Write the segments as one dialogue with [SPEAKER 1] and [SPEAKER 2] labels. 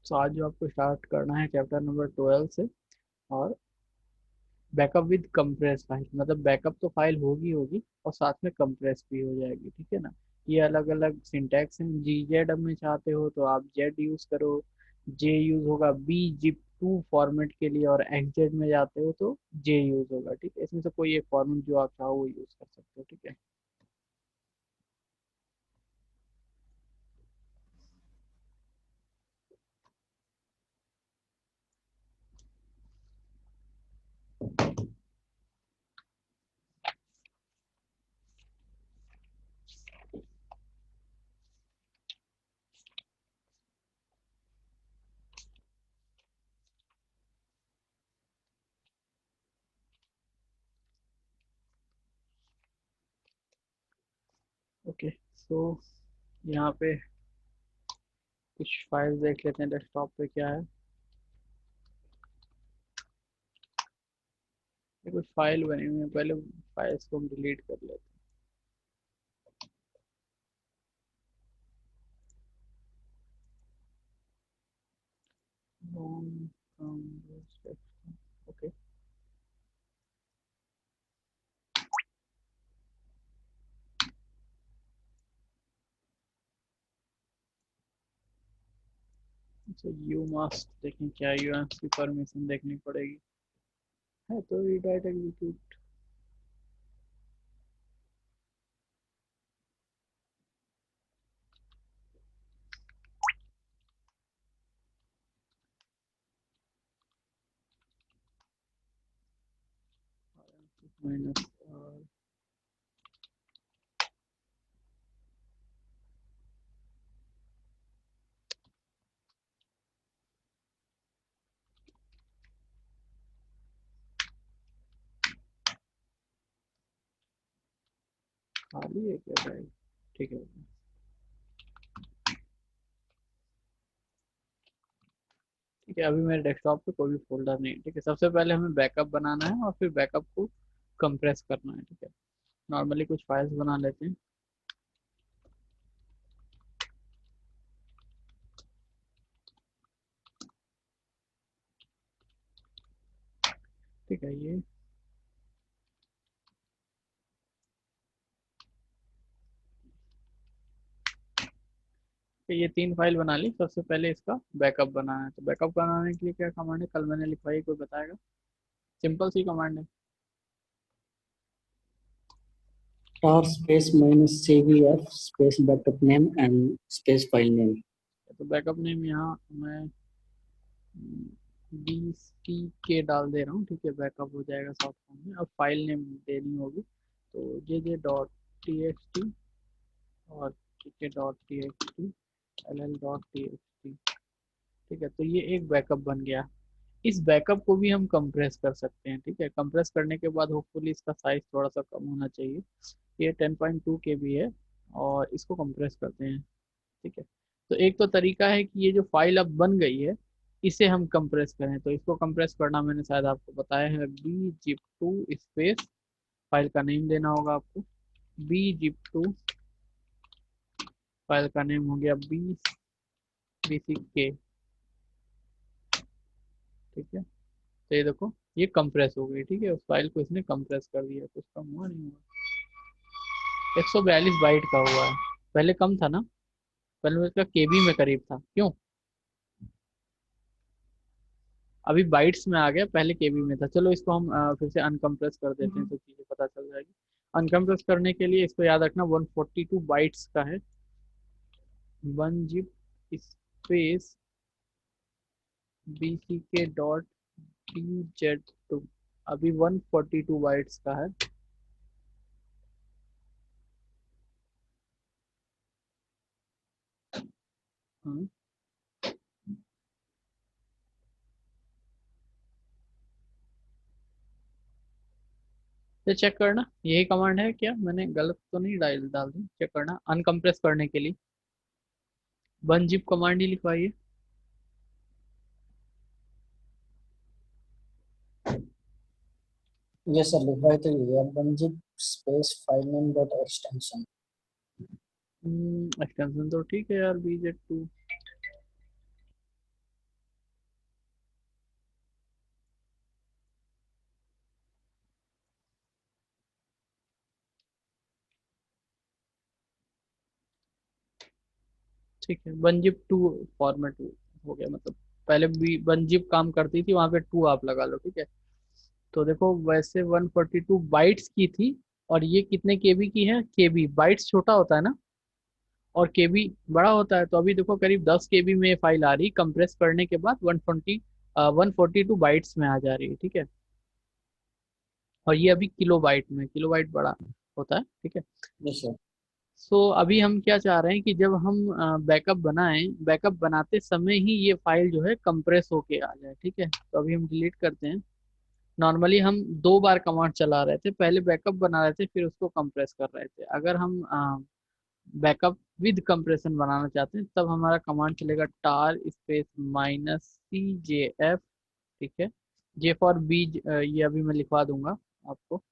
[SPEAKER 1] तो आज जो आपको स्टार्ट करना है चैप्टर नंबर 12 से। और बैकअप विद कंप्रेस फाइल, मतलब बैकअप तो फाइल होगी होगी और साथ में कंप्रेस भी हो जाएगी, ठीक है ना। ये अलग अलग सिंटैक्स हैं। जी जेड में चाहते हो तो आप जेड यूज करो, जे यूज होगा बी जिप 2 फॉर्मेट के लिए, और एक्स जेड में जाते हो तो जे यूज होगा, ठीक है। इसमें से कोई एक फॉर्मेट जो आप चाहो वो यूज कर सकते हो, ठीक है। ओके, सो यहाँ पे कुछ फाइल देख लेते हैं डेस्कटॉप पे क्या है। ये कुछ फाइल बनी हुई है, पहले फाइल्स को हम डिलीट कर लेते हैं। ओके, तो यू मस्ट देखें क्या यूएमएस की परमिशन देखनी पड़ेगी। है तो रीडायरेक्ट एग्जीक्यूट। माइनस खाली है क्या भाई? ठीक है, ठीक है। अभी मेरे डेस्कटॉप पे कोई भी फोल्डर नहीं है, ठीक है। सबसे पहले हमें बैकअप बनाना है और फिर बैकअप को कंप्रेस करना है, ठीक है। नॉर्मली कुछ फाइल्स बना लेते हैं, ठीक है। ये तीन फाइल बना ली। सबसे पहले इसका बैकअप बनाना है, तो बैकअप बनाने के लिए क्या कमांड है, कल मैंने लिखवाई, कोई बताएगा? सिंपल सी कमांड है।
[SPEAKER 2] tar space minus cvf space backup name and space file name.
[SPEAKER 1] तो बैकअप नेम यहाँ मैं बी टी के डाल दे रहा हूँ, ठीक है। बैकअप हो जाएगा शॉर्ट फॉर्म में। अब फाइल नेम देनी होगी, तो J dot T x T और के dot T x T, L L dot T x T, ठीक है। तो ये एक बैकअप बन गया। इस बैकअप को भी हम कंप्रेस कर सकते हैं, ठीक है। कंप्रेस करने के बाद होपफुली इसका साइज थोड़ा सा कम होना चाहिए। ये 10.2 KB है और इसको कंप्रेस करते हैं, ठीक है। तो एक तो तरीका है कि ये जो फाइल अब बन गई है इसे हम कंप्रेस करें। तो इसको कंप्रेस करना मैंने शायद आपको बताया है, B zip two space, file का नेम देना होगा आपको, बी जिप टू, फाइल का नेम हो गया बी बी सी के, ठीक है। तो ये देखो ये कंप्रेस हो गई, ठीक है। उस फाइल को इसने कंप्रेस कर दिया, कुछ कम हुआ नहीं हुआ। 142 बाइट का हुआ है, पहले कम था ना। पहले उसका केबी में करीब था, क्यों? अभी बाइट्स में आ गया, पहले केबी में था। चलो इसको हम फिर से अनकम्प्रेस कर देते हैं तो चीजें पता चल जाएगी। अनकम्प्रेस करने के लिए इसको याद रखना 142 बाइट्स का है। One zip space B C K dot D Z to, अभी 142 बाइट्स का है। हाँ, तो चेक करना यही कमांड है क्या, मैंने गलत तो नहीं डाल डाल दी। चेक करना अनकम्प्रेस करने के लिए वन जिप कमांड ही लिखवाइए।
[SPEAKER 2] Yes sir, लिखवाई तो ये है banzip space file name dot extension.
[SPEAKER 1] Extension तो ठीक है यार, BZ2। ठीक है, 1zip2 फॉर्मेट हो गया, मतलब पहले भी 1zip काम करती थी, वहां पे 2 आप लगा लो, ठीक है। तो देखो वैसे 142 बाइट्स की थी, और ये कितने केबी की है, केबी, बाइट्स छोटा होता है ना और केबी बड़ा होता है, तो अभी देखो करीब 10 केबी में फाइल आ रही, कंप्रेस करने के बाद 142 बाइट्स में आ जा रही है, ठीक है। और ये अभी किलो बाइट में, किलो बाइट बड़ा होता है, ठीक है।
[SPEAKER 2] Yes, sir.
[SPEAKER 1] सो अभी हम क्या चाह रहे हैं कि जब हम बैकअप बनाएं, बैकअप बनाते समय ही ये फाइल जो है कंप्रेस होके आ जाए, ठीक है। तो अभी हम डिलीट करते हैं। नॉर्मली हम 2 बार कमांड चला रहे थे, पहले बैकअप बना रहे थे फिर उसको कंप्रेस कर रहे थे। अगर हम बैकअप विद कंप्रेशन बनाना चाहते हैं तब हमारा कमांड चलेगा tar स्पेस -cjf, ठीक है। जे फॉर बी, ये अभी मैं लिखवा दूंगा आपको,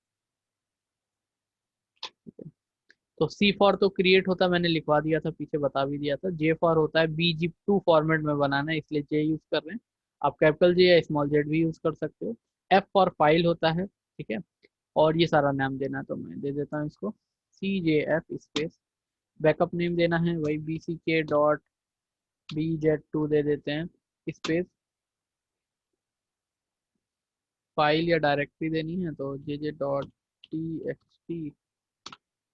[SPEAKER 1] ठीक है। तो सी फॉर तो क्रिएट होता है, मैंने लिखवा दिया था पीछे, बता भी दिया था। जे फॉर होता है bzip2 फॉर्मेट में बनाना है, इसलिए जे यूज कर रहे हैं। आप कैपिटल जे या स्मॉल जेड भी यूज कर सकते हो। एफ फॉर फाइल होता है, ठीक है। और ये सारा नाम देना है, तो मैं दे देता हूँ इसको CJF स्पेस, बैकअप नेम देना है वही bck.bz2 दे देते हैं, स्पेस फाइल या डायरेक्टरी देनी है तो jj.txt,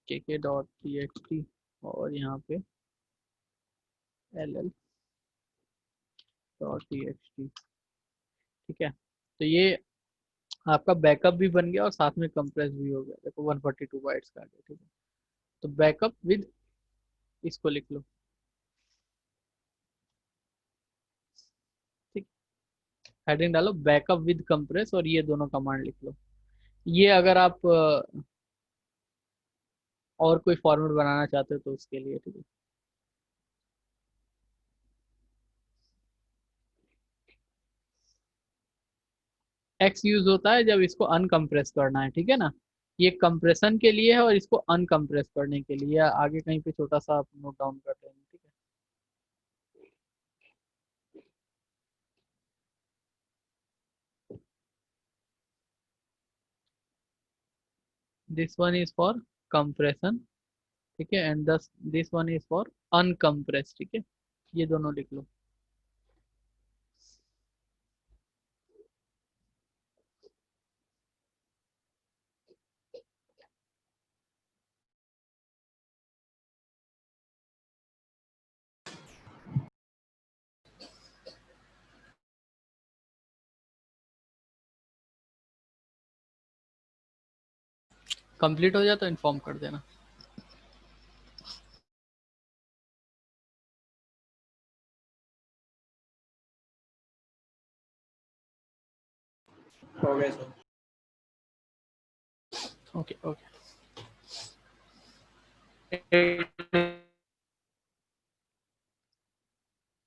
[SPEAKER 1] kk.txt, और यहाँ पे ll.txt, ठीक है। तो ये आपका बैकअप भी बन गया और साथ में कंप्रेस भी हो गया, देखो 142 बाइट्स का आ गया, ठीक है। तो बैकअप विद, इसको लिख लो, ठीक। हेडिंग डालो बैकअप विद कंप्रेस और ये दोनों कमांड लिख लो। ये अगर आप और कोई फॉर्मेट बनाना चाहते हो तो उसके लिए, ठीक है। एक्स यूज होता है जब इसको अनकंप्रेस करना है, ठीक है ना। ये कंप्रेशन के लिए है और इसको अनकंप्रेस करने के लिए, या आगे कहीं पे छोटा सा आप नोट डाउन कर लेंगे, ठीक है। This one is for compression, ठीक है, एंड दस दिस वन इज फॉर अनकंप्रेस, ठीक है। ये दोनों लिख लो। कंप्लीट हो जाए तो इन्फॉर्म कर देना।
[SPEAKER 3] हो गया sir.
[SPEAKER 1] Okay okay.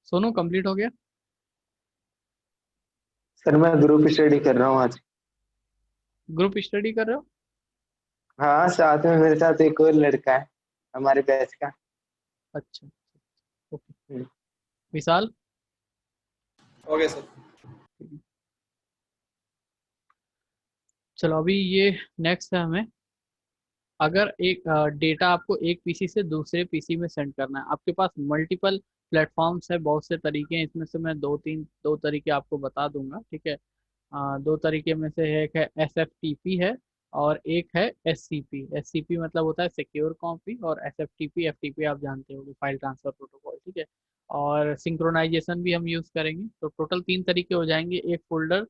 [SPEAKER 1] Sonu complete हो गया।
[SPEAKER 3] सर मैं ग्रुप स्टडी कर रहा हूँ आज।
[SPEAKER 1] ग्रुप स्टडी कर रहे हो।
[SPEAKER 3] हाँ, साथ में मेरे साथ एक और लड़का है हमारे बैच का।
[SPEAKER 1] अच्छा, ओके।
[SPEAKER 3] हम्म।
[SPEAKER 1] विशाल।
[SPEAKER 3] हो गया सर।
[SPEAKER 1] चलो अभी ये नेक्स्ट है हमें, अगर एक डेटा आपको एक पीसी से दूसरे पीसी में सेंड करना है, आपके पास मल्टीपल प्लेटफॉर्म्स है, बहुत से तरीके हैं, इसमें से मैं दो तरीके आपको बता दूंगा, ठीक है। दो तरीके में से एक है SFTP है, और एक है SCP। SCP मतलब होता है सिक्योर कॉपी, और SFTP, FTP आप जानते होंगे, फाइल ट्रांसफर प्रोटोकॉल, ठीक है। और सिंक्रोनाइजेशन भी हम यूज़ करेंगे, तो टोटल 3 तरीके हो जाएंगे एक फोल्डर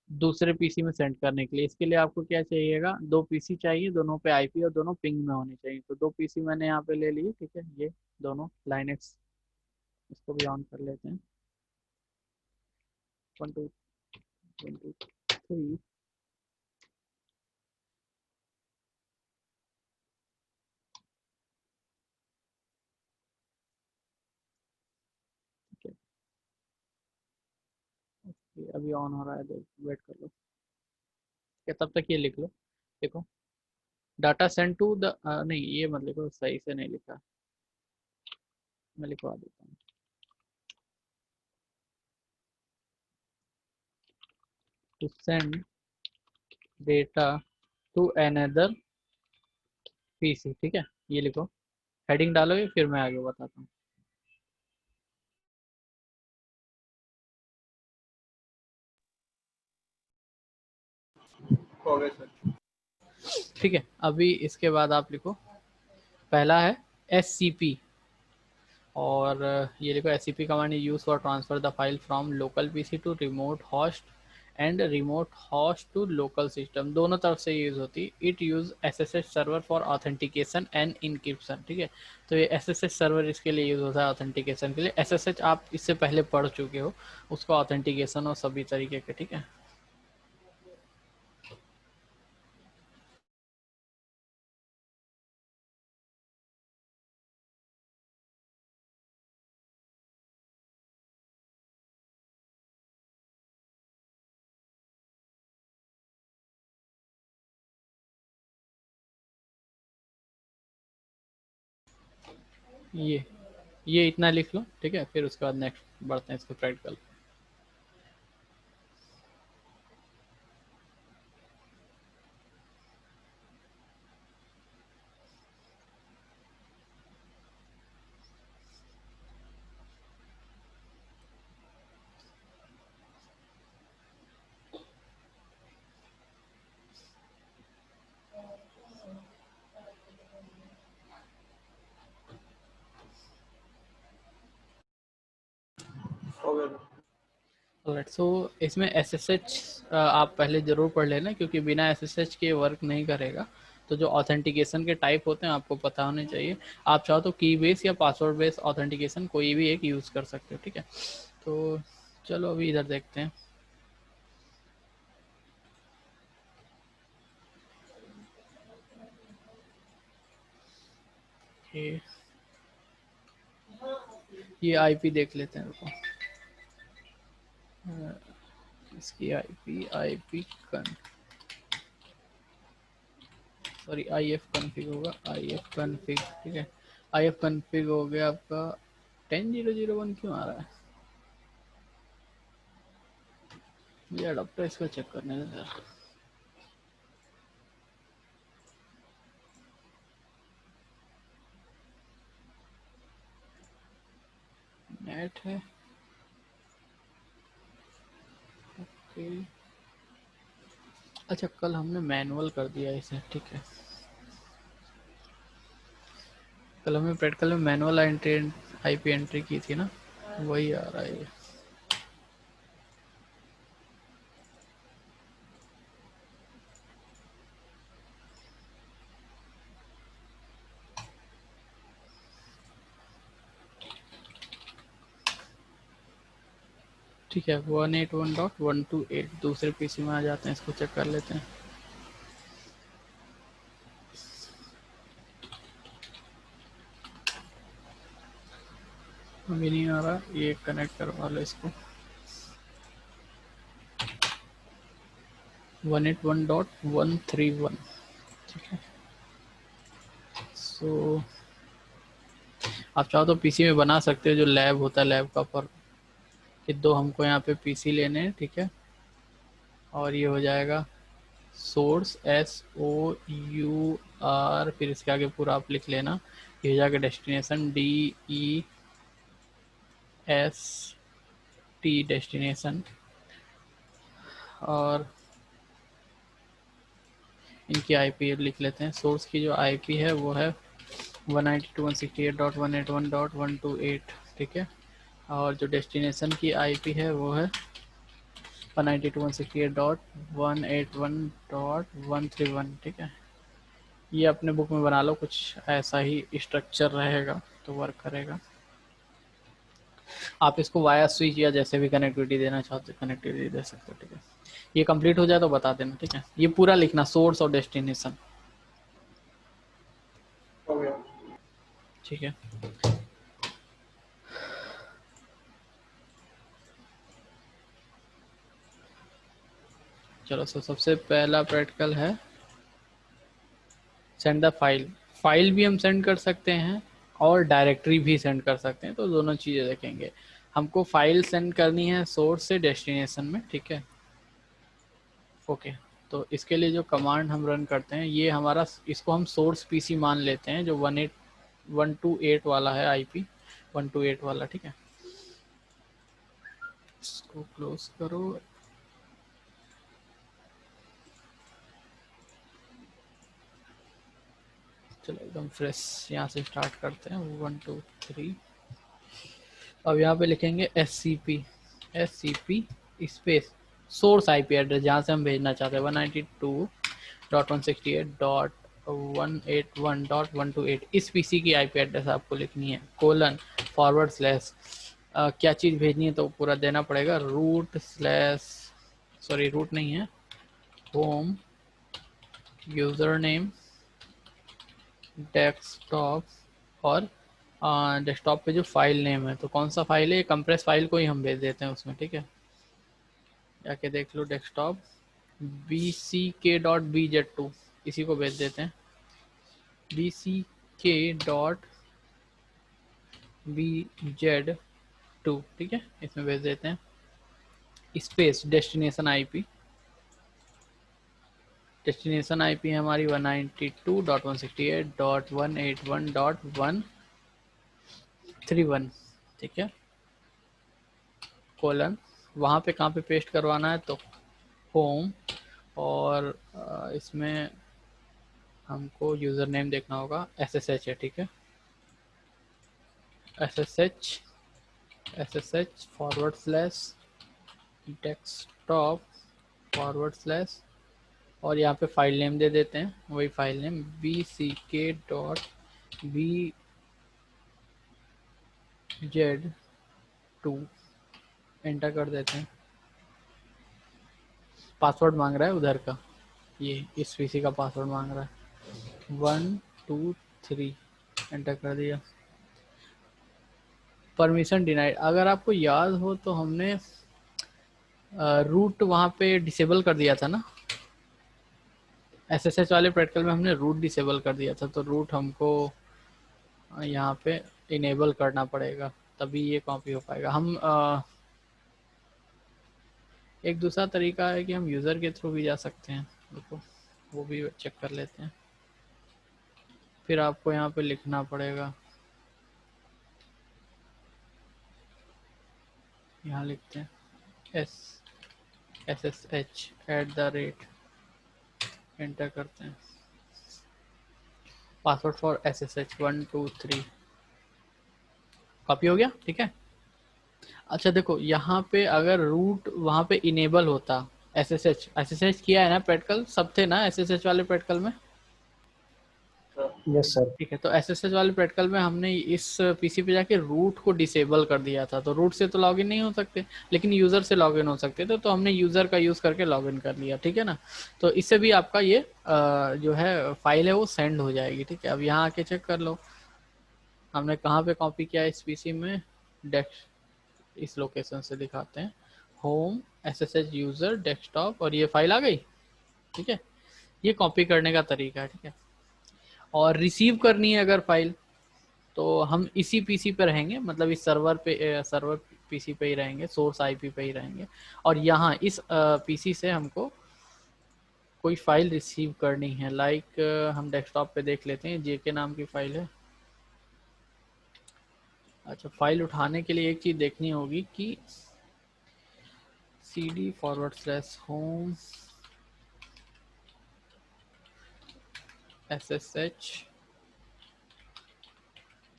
[SPEAKER 1] दूसरे पीसी में सेंड करने के लिए। इसके लिए आपको क्या चाहिएगा, 2 पीसी चाहिए, दोनों पे आईपी और दोनों पिंग में होने चाहिए। तो 2 पीसी मैंने यहाँ पे ले लिए, ठीक है, ये दोनों लाइनेक्स, इसको भी ऑन कर लेते हैं। 1 2 1 2 3, ठीक है। ये अभी ऑन हो रहा है, वेट कर लो, क्या तब तक ये लिख लो। देखो, डाटा सेंड टू द, नहीं ये मत लिखो, सही से नहीं लिखा, मैं लिखवा देता हूँ। To send data to another PC, ठीक है, ये लिखो। हेडिंग डालोगे फिर मैं आगे बताता हूँ। ठीक है, अभी इसके बाद आप लिखो, पहला है SCP, और ये लिखो SCP command is use for transfer the file from local PC to remote host and remote host to local system, दोनों तरफ से यूज होती है। It use SSH server for authentication and encryption. ठीक है, तो ये SSH सर्वर इसके लिए यूज होता है ऑथेंटिकेशन के लिए। SSH आप इससे पहले पढ़ चुके हो, उसको ऑथेंटिकेशन और सभी तरीके के। ठीक है, ये इतना लिख लो। ठीक है, फिर उसके बाद नेक्स्ट बढ़ते हैं इसको प्रैक्टिकल। ऑलराइट, सो इसमें SSH आप पहले ज़रूर पढ़ लेना, क्योंकि बिना SSH के वर्क नहीं करेगा। तो जो ऑथेंटिकेशन के टाइप होते हैं आपको पता होने चाहिए। आप चाहो तो की बेस या पासवर्ड बेस ऑथेंटिकेशन कोई भी एक यूज़ कर सकते हो। ठीक है, तो चलो अभी इधर देखते हैं। ये IP देख लेते हैं, रुको। इसकी IP सॉरी IF कन्फिग होगा, IF कन्फिग। ठीक है, IF कन्फिग हो गया आपका 10001। क्यों आ रहा है ये अडोप्टर? इसको चेक करने दे जरा। नेट है, ओके। अच्छा, कल हमने मैनुअल कर दिया इसे। ठीक है, कल हमने प्रैक्टिकल में मैनुअल एंट्री IP एंट्री की थी ना, वही आ रहा है ये। ठीक है, 181.128 दूसरे PC में आ जाते हैं, इसको चेक कर लेते हैं। अभी नहीं आ रहा, ये कनेक्ट करवा लो इसको। 181.131। ठीक है, सो आप चाहो तो PC में बना सकते हो, जो लैब होता है लैब का, पर कि दो हमको यहाँ पे PC लेने हैं। ठीक है, और ये हो जाएगा सोर्स SOUR, फिर इसके आगे पूरा आप लिख लेना। ये हो जाएगा डेस्टिनेशन DEST डेस्टिनेशन, और इनकी IP लिख लेते हैं। सोर्स की जो IP है वो है 192.168.181.128। ठीक है, और जो डेस्टिनेशन की IP है वो है 192.168.181.131। ठीक है, ये अपने बुक में बना लो, कुछ ऐसा ही स्ट्रक्चर रहेगा तो वर्क करेगा। आप इसको वाया स्विच या जैसे भी कनेक्टिविटी देना चाहते हो कनेक्टिविटी दे सकते हो। ठीक है, ये कंप्लीट हो जाए तो बता देना। ठीक है, ये पूरा लिखना, सोर्स और डेस्टिनेशन। ठीक है, चलो। सबसे पहला प्रैक्टिकल है सेंड द फाइल। फाइल भी हम सेंड कर सकते हैं और डायरेक्टरी भी सेंड कर सकते हैं, तो दोनों चीज़ें देखेंगे। हमको फाइल सेंड करनी है सोर्स से डेस्टिनेशन में। ठीक है, ओके। तो इसके लिए जो कमांड हम रन करते हैं, ये हमारा, इसको हम सोर्स PC मान लेते हैं, जो 128 वाला है IP, 128 वाला। ठीक है, इसको क्लोज करो। चलो एकदम फ्रेश यहाँ से स्टार्ट करते हैं 1 2 3। अब यहाँ पे लिखेंगे SCP space source IP address जहाँ से हम भेजना चाहते हैं 192.168.181.128 इस PC की IP एड्रेस आपको लिखनी है कोलन फॉरवर्ड स्लैश क्या चीज़ भेजनी है तो पूरा देना पड़ेगा रूट नहीं है होम यूज़र नेम डेस्कटॉप और डेस्कटॉप पे जो फाइल नेम है तो कौन सा फाइल है कंप्रेस फाइल को ही हम भेज देते हैं उसमें। ठीक है, जाके देख लो डेस्कटॉप bck.bz2 इसी को भेज देते हैं bck.bz2। ठीक है, इसमें भेज देते हैं स्पेस डेस्टिनेशन आईपी है हमारी 192.168.181.131। ठीक है, कोलन वहाँ पे कहाँ पे पेस्ट करवाना है तो होम और इसमें हमको यूज़र नेम देखना होगा SSH है। ठीक है, SSH forward slash desktop forward slash और यहाँ पे फाइल नेम दे देते हैं वही फाइल नेम bck.bz2 एंटर कर देते हैं। पासवर्ड मांग रहा है उधर का, ये इस PC का पासवर्ड मांग रहा है 1 2 3 एंटर कर दिया। परमिशन डिनाइड, अगर आपको याद हो तो हमने रूट वहाँ पे डिसेबल कर दिया था ना, SSH वाले प्रैक्टिकल में हमने रूट डिसेबल कर दिया था तो रूट हमको यहाँ पे इनेबल करना पड़ेगा तभी ये कॉपी हो पाएगा। हम एक दूसरा तरीका है कि हम यूज़र के थ्रू भी जा सकते हैं, देखो वो भी चेक कर लेते हैं। फिर आपको यहाँ पे लिखना पड़ेगा, यहाँ लिखते हैं SSH@, एंटर करते हैं पासवर्ड फॉर SSH 1 2 3 कॉपी हो गया। ठीक है, अच्छा देखो यहाँ पे अगर रूट वहाँ पे इनेबल होता SSH किया है ना प्रैक्टिकल, सब थे ना SSH वाले प्रैक्टिकल में।
[SPEAKER 2] Yes, sir.
[SPEAKER 1] ठीक है, तो SSH वाले प्रैक्टिकल में हमने इस PC पे जाके रूट को डिसेबल कर दिया था तो रूट से तो लॉगिन नहीं हो सकते लेकिन यूज़र से लॉगिन हो सकते थे तो हमने यूज़र का यूज़ करके लॉगिन कर लिया। ठीक है ना, तो इससे भी आपका ये जो है फाइल है वो सेंड हो जाएगी। ठीक है, अब यहाँ आके चेक कर लो हमने कहाँ पे कॉपी किया इस PC में, डेस्क इस लोकेशन से दिखाते हैं होम SSH यूज़र डेस्कटॉप और ये फाइल आ गई। ठीक है, ये कॉपी करने का तरीका है। ठीक है, और रिसीव करनी है अगर फाइल तो हम इसी PC पे रहेंगे, मतलब इस सर्वर PC पे ही रहेंगे, सोर्स IP पे ही रहेंगे और यहाँ इस PC से हमको कोई फाइल रिसीव करनी है। लाइक हम डेस्कटॉप पे देख लेते हैं JK नाम की फाइल है। अच्छा, फाइल उठाने के लिए एक चीज़ देखनी होगी कि CD/home SSH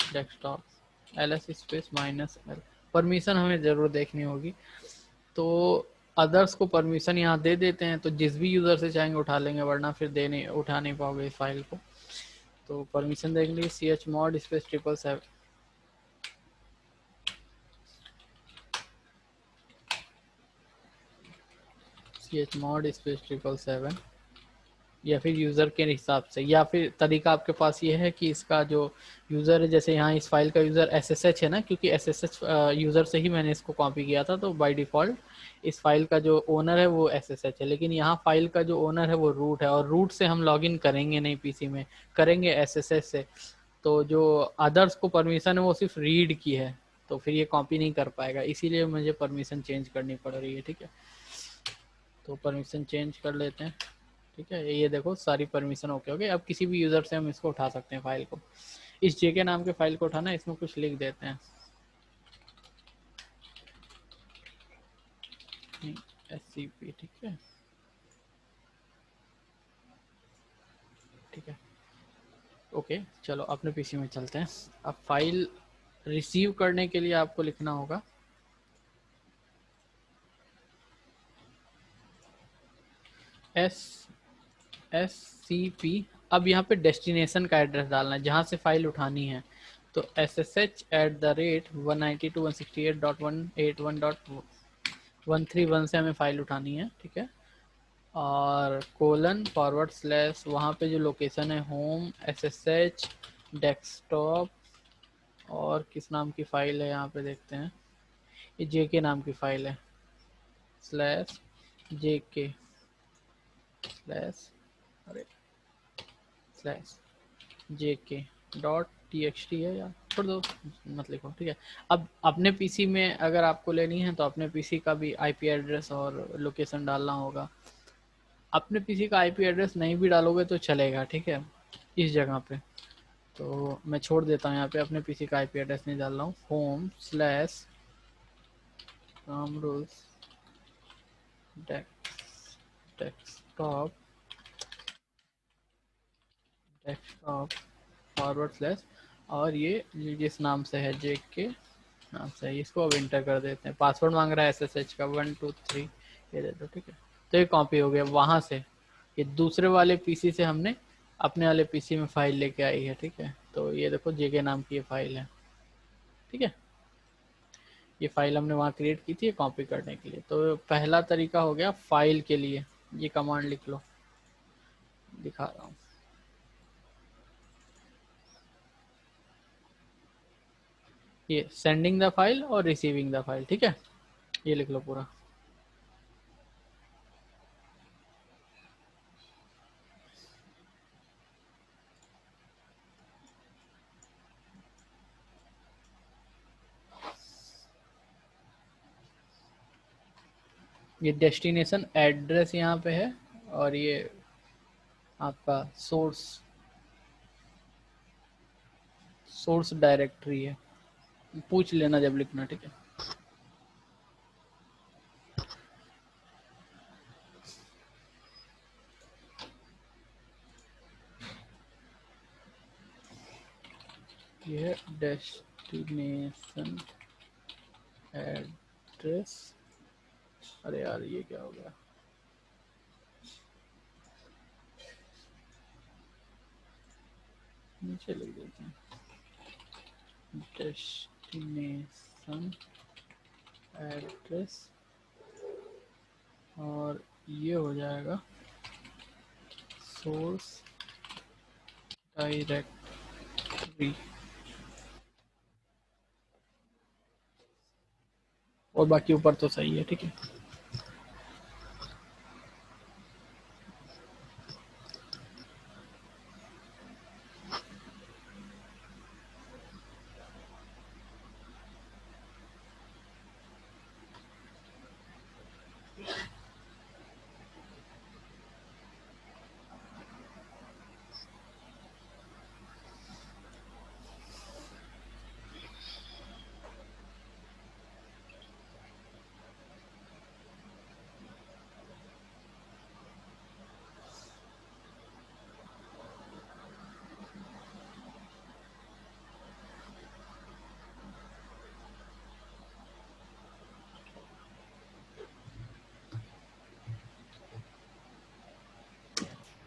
[SPEAKER 1] desktop ls space -l permission हमें ज़रूर देखनी होगी। तो अदर्स को परमिशन यहाँ दे देते हैं तो जिस भी यूज़र से चाहेंगे उठा लेंगे वरना फिर उठा नहीं पाओगे इस फाइल को। तो परमिशन देख लीजिए chmod स्पेस 777 chmod स्पेस 777 या फिर यूज़र के हिसाब से, या फिर तरीका आपके पास ये है कि इसका जो यूज़र है जैसे यहाँ इस फाइल का यूज़र SSH है ना, क्योंकि SSH यूज़र से ही मैंने इसको कॉपी किया था तो बाय डिफ़ॉल्ट इस फाइल का जो ओनर है वो SSH है, लेकिन यहाँ फाइल का जो ओनर है वो रूट है और रूट से हम लॉगिन करेंगे नहीं PC में, करेंगे SSH से। तो जो अदर्स को परमिशन है वो सिर्फ रीड की है तो फिर ये कॉपी नहीं कर पाएगा, इसीलिए मुझे परमिशन चेंज करनी पड़ रही है। ठीक है, तो परमिशन चेंज कर लेते हैं। ठीक है, ये देखो सारी परमिशन ओके हो गई। अब किसी भी यूज़र से हम इसको उठा सकते हैं फाइल को। इस JK नाम के फाइल को उठाना है, इसमें कुछ लिख देते हैं SCP। ठीक है, ठीक है, ओके चलो अपने पीसी में चलते हैं। अब फाइल रिसीव करने के लिए आपको लिखना होगा SCP। अब यहाँ पे डेस्टिनेशन का एड्रेस डालना है जहाँ से फाइल उठानी है, तो SSH@192.168.181.131 से हमें फाइल उठानी है, ठीक है। और :/ वहाँ पे जो लोकेशन है होम SSH डेस्कटॉप, और किस नाम की फ़ाइल है यहाँ पे देखते हैं, ये JK नाम की फ़ाइल है /JK अरे /JK.txt है, या छोड़ दो मत लिखो, ठीक है। अब अपने पीसी में अगर आपको लेनी है तो अपने पीसी का भी IP एड्रेस और लोकेशन डालना होगा। अपने पीसी का IP एड्रेस नहीं भी डालोगे तो चलेगा, ठीक है, इस जगह पे। तो मैं छोड़ देता हूँ यहाँ पे, अपने पीसी का IP एड्रेस नहीं डाल रहा हूँ। home/ramrules डेस्कटॉप // और ये जिस नाम से है JK नाम से है, इसको अब इंटर कर देते हैं। पासवर्ड मांग रहा है SSH का 1 2 3, ये दे दो, ठीक है। तो ये कॉपी हो गया वहाँ से, ये दूसरे वाले पीसी से हमने अपने वाले पीसी में फाइल लेके आई है, ठीक है। तो ये देखो JK नाम की ये फाइल है, ठीक है। ये फाइल हमने वहाँ क्रिएट की थी कॉपी करने के लिए। तो पहला तरीका हो गया फाइल के लिए, ये कमांड लिख लो, दिखा रहा हूँ। ये सेंडिंग द फाइल और रिसीविंग द फाइल, ठीक है, ये लिख लो पूरा। ये डेस्टिनेशन एड्रेस यहाँ पे है, और ये आपका सोर्स डायरेक्टरी है, पूछ लेना जब लिखना, ठीक है। ये है डेस्टिनेशन एड्रेस। अरे यार ये क्या हो गया, नीचे लिख देते हैं डेस्टिनेशन एड्रेस, और ये हो जाएगा सोर्स डायरेक्टरी, और बाकी ऊपर तो सही है, ठीक है।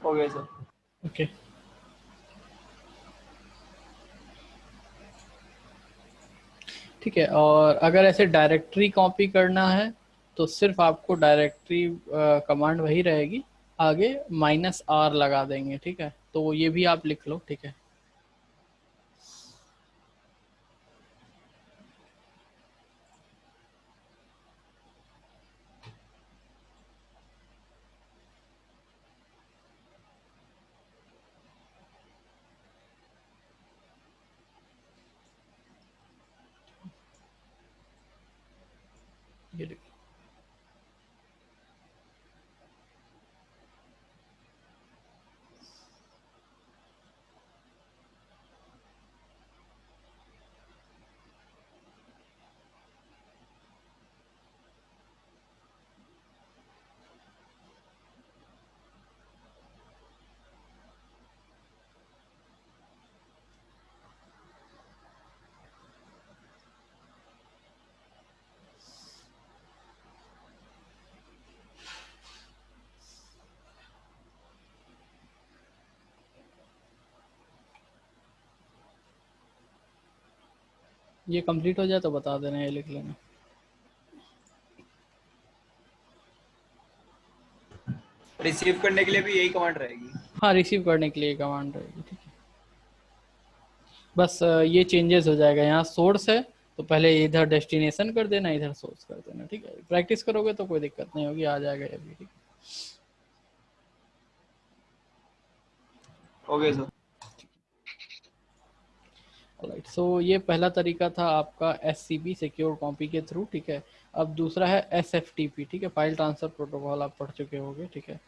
[SPEAKER 3] हो गया सर।
[SPEAKER 1] ओके ठीक है। और अगर ऐसे डायरेक्टरी कॉपी करना है तो सिर्फ आपको डायरेक्टरी कमांड वही रहेगी, आगे -R लगा देंगे, ठीक है। तो ये भी आप लिख लो, ठीक है। ये लिख लो। ये कंप्लीट हो जाए तो बता देना, ये लिख लेना।
[SPEAKER 4] रिसीव करने के लिए भी यही कमांड रहेगी?
[SPEAKER 1] हाँ, रिसीव करने के लिए कमांड रहेगी, ठीक है। बस ये चेंजेस हो जाएगा, यहाँ सोर्स है तो पहले इधर डेस्टिनेशन कर देना, इधर सोर्स कर देना, ठीक है। प्रैक्टिस करोगे तो कोई दिक्कत नहीं होगी, आ जाएगा ये भी, ठीक है।
[SPEAKER 4] Okay sir.
[SPEAKER 1] राइट, सो ये पहला तरीका था आपका SCP सिक्योर कॉपी के थ्रू, ठीक है। अब दूसरा है SFTP, ठीक है, फाइल ट्रांसफर प्रोटोकॉल आप पढ़ चुके होंगे, ठीक है।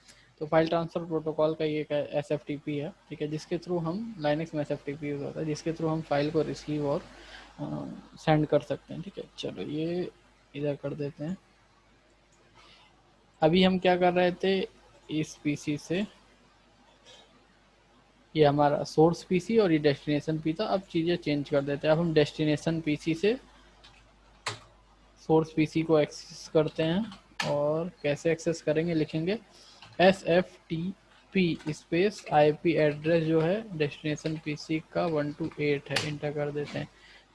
[SPEAKER 1] तो फाइल ट्रांसफर प्रोटोकॉल का ये SFTP है, ठीक है, जिसके थ्रू हम लाइनक्स में SFTP यूज होता है, जिसके थ्रू हम फाइल को रिसीव और सेंड कर सकते हैं, ठीक है। चलो ये इधर कर देते हैं। अभी हम क्या कर रहे थे, इस PC से, ये हमारा सोर्स पीसी और ये डेस्टिनेशन पी था। अब चीज़ें चेंज कर देते हैं। अब हम डेस्टिनेशन पीसी से सोर्स पीसी को एक्सेस करते हैं, और कैसे एक्सेस करेंगे, लिखेंगे SFTP स्पेस IP एड्रेस जो है डेस्टिनेशन पीसी का 128 है, इंटर कर देते हैं।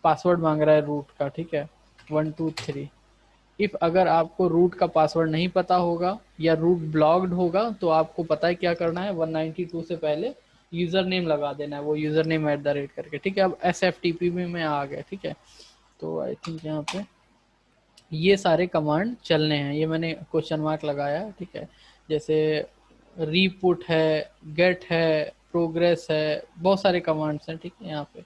[SPEAKER 1] पासवर्ड मांग रहा है रूट का, ठीक है, 123। इफ़ अगर आपको रूट का पासवर्ड नहीं पता होगा या रूट ब्लॉक्ड होगा तो आपको पता है क्या करना है, 192 से पहले यूज़र नेम लगा देना है, वो यूज़र नेम @ करके, ठीक है। अब SFTP में आ गए, ठीक है। तो आई थिंक यहाँ पे ये सारे कमांड चलने हैं, ये मैंने क्वेश्चन मार्क लगाया, ठीक है। जैसे रीपुट है, गेट है, प्रोग्रेस है, बहुत सारे कमांड्स हैं, ठीक है। यहाँ पे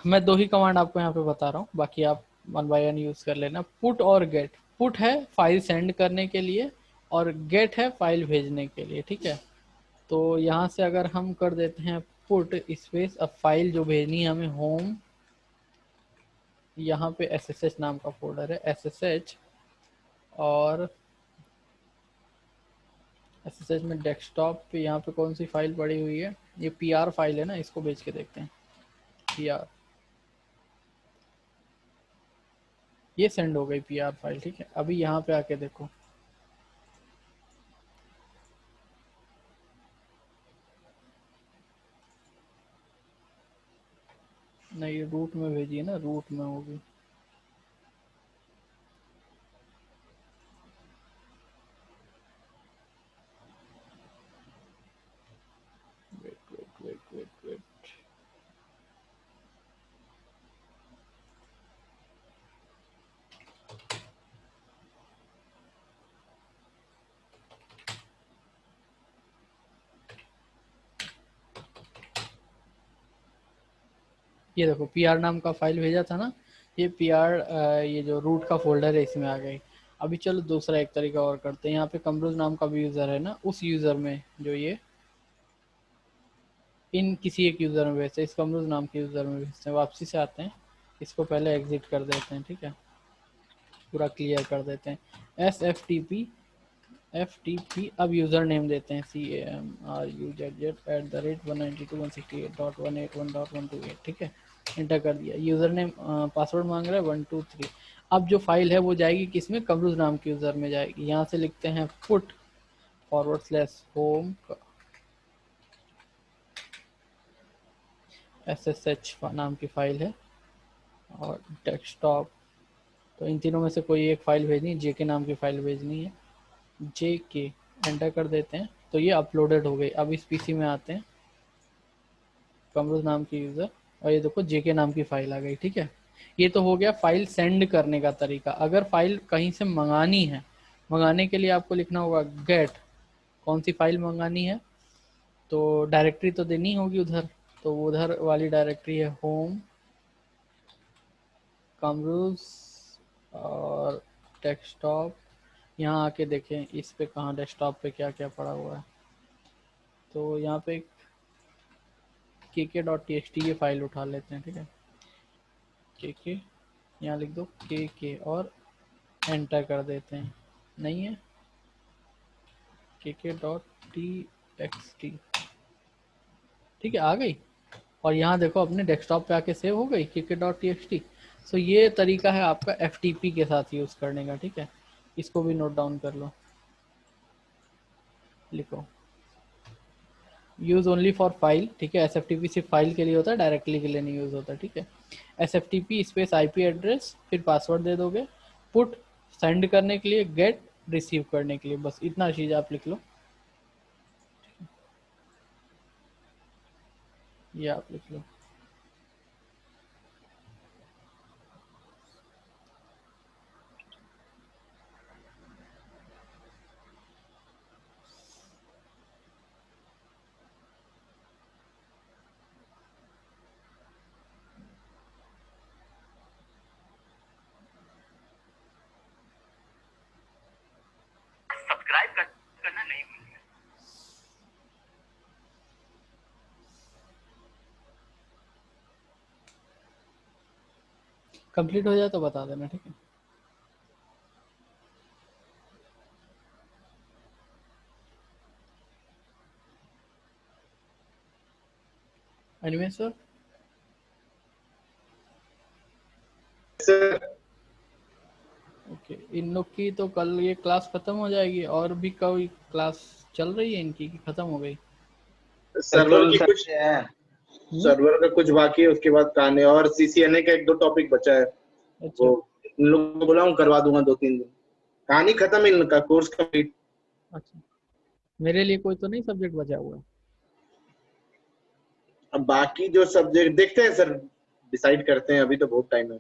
[SPEAKER 1] मैं 2 ही कमांड आपको यहाँ पे बता रहा हूँ, बाकी आप 1 बाय 1 यूज कर लेना। पुट और गेट, पुट है फाइल सेंड करने के लिए और गेट है फाइल भेजने के लिए, ठीक है। तो यहाँ से अगर हम कर देते हैं पुट स्पेस, अब फाइल जो भेजनी है हमें होम, यहाँ पे SSH नाम का फोल्डर है, SSH, और SSH में डेस्कटॉप पे यहाँ पे कौन सी फाइल पड़ी हुई है, ये PR फाइल है ना, इसको भेज के देखते हैं। PR, ये सेंड हो गई PR फाइल, ठीक है। अभी यहाँ पे आके देखो, नहीं ये रूट में भेजी है ना, रूट में होगी। Wait wait wait wait wait, ये देखो PR नाम का फाइल भेजा था ना, ये PR, ये जो रूट का फोल्डर है इसमें आ गई। अभी चलो दूसरा एक तरीका और करते हैं। यहाँ पे कमरूज नाम का भी यूज़र है ना, उस यूज़र में जो ये इन किसी एक यूज़र में भेजते हैं, इस कमरूज नाम के यूज़र में भेजते हैं। वापसी से आते हैं, इसको पहले एग्जिट कर देते हैं, ठीक है, पूरा क्लियर कर देते हैं। SFTP अब यूज़र नेम देते हैं CAMRUZZ@192.168.181.128, ठीक है, इंटर कर दिया। यूज़र नेम, पासवर्ड मांग रहा है 123। अब जो फाइल है वो जाएगी किसमें, कमरूज नाम के यूज़र में जाएगी। यहाँ से लिखते हैं पुट /home SSH नाम की फाइल है, और डेस्कटॉप, तो इन तीनों में से कोई एक फाइल भेजनी है, JK नाम की फाइल भेजनी है, JK, एंटर कर देते हैं। तो ये अपलोडेड हो गई। अब इस PC में आते हैं, कमरूज नाम की यूज़र, और ये देखो JK नाम की फाइल आ गई, ठीक है। ये तो हो गया फाइल सेंड करने का तरीका। अगर फाइल कहीं से मंगानी है, मंगाने के लिए आपको लिखना होगा गेट, कौन सी फाइल मंगानी है, तो डायरेक्टरी तो देनी होगी उधर, तो उधर वाली डायरेक्टरी है होम कमरूज और डेस्कटॉप। यहाँ आके देखें इस पे कहाँ डेस्कटॉप पे क्या क्या पड़ा हुआ है, तो यहाँ पे kk.txt ये फाइल उठा लेते हैं, ठीक है। kk, यहाँ लिख दो kk और एंटर कर देते हैं, नहीं है kk.txt, ठीक है, आ गई। और यहाँ देखो अपने डेस्कटॉप पे आके सेव हो गई kk.txt। सो ये तरीका है आपका FTP के साथ यूज़ करने का, ठीक है। इसको भी नोट डाउन कर लो, लिखो यूज ओनली फॉर फाइल, ठीक है। एसएफटीपी सिर्फ फाइल के लिए होता है, डायरेक्टली के लिए नहीं यूज होता, ठीक है। एसएफटीपी स्पेस आईपी एड्रेस, फिर पासवर्ड दे दोगे। पुट सेंड करने के लिए, गेट रिसीव करने के लिए, बस इतना चीज आप लिख लो, ये आप लिख लो। कंप्लीट हो जाए तो बता देना, ठीक है। एनिमे
[SPEAKER 5] सर
[SPEAKER 1] ओके, इन लोग की तो कल ये क्लास खत्म हो जाएगी, और भी कोई क्लास चल रही है इनकी कि खत्म हो गई?
[SPEAKER 5] सर्वर की कुछ
[SPEAKER 3] है।
[SPEAKER 5] सर्वर का कुछ बाकी है, उसके बाद कहानी और सीसीएनए का 1-2 टॉपिक बचा है,
[SPEAKER 1] अच्छा
[SPEAKER 5] वो इन लोगों को बोला हूँ करवा दूंगा 2-3 दिन। कहानी खत्म है इनका, कोर्स कंप्लीट।
[SPEAKER 1] अच्छा, मेरे लिए कोई तो नहीं सब्जेक्ट बचा हुआ?
[SPEAKER 5] अब बाकी जो सब्जेक्ट देखते हैं सर, डिसाइड करते हैं, अभी तो बहुत टाइम है।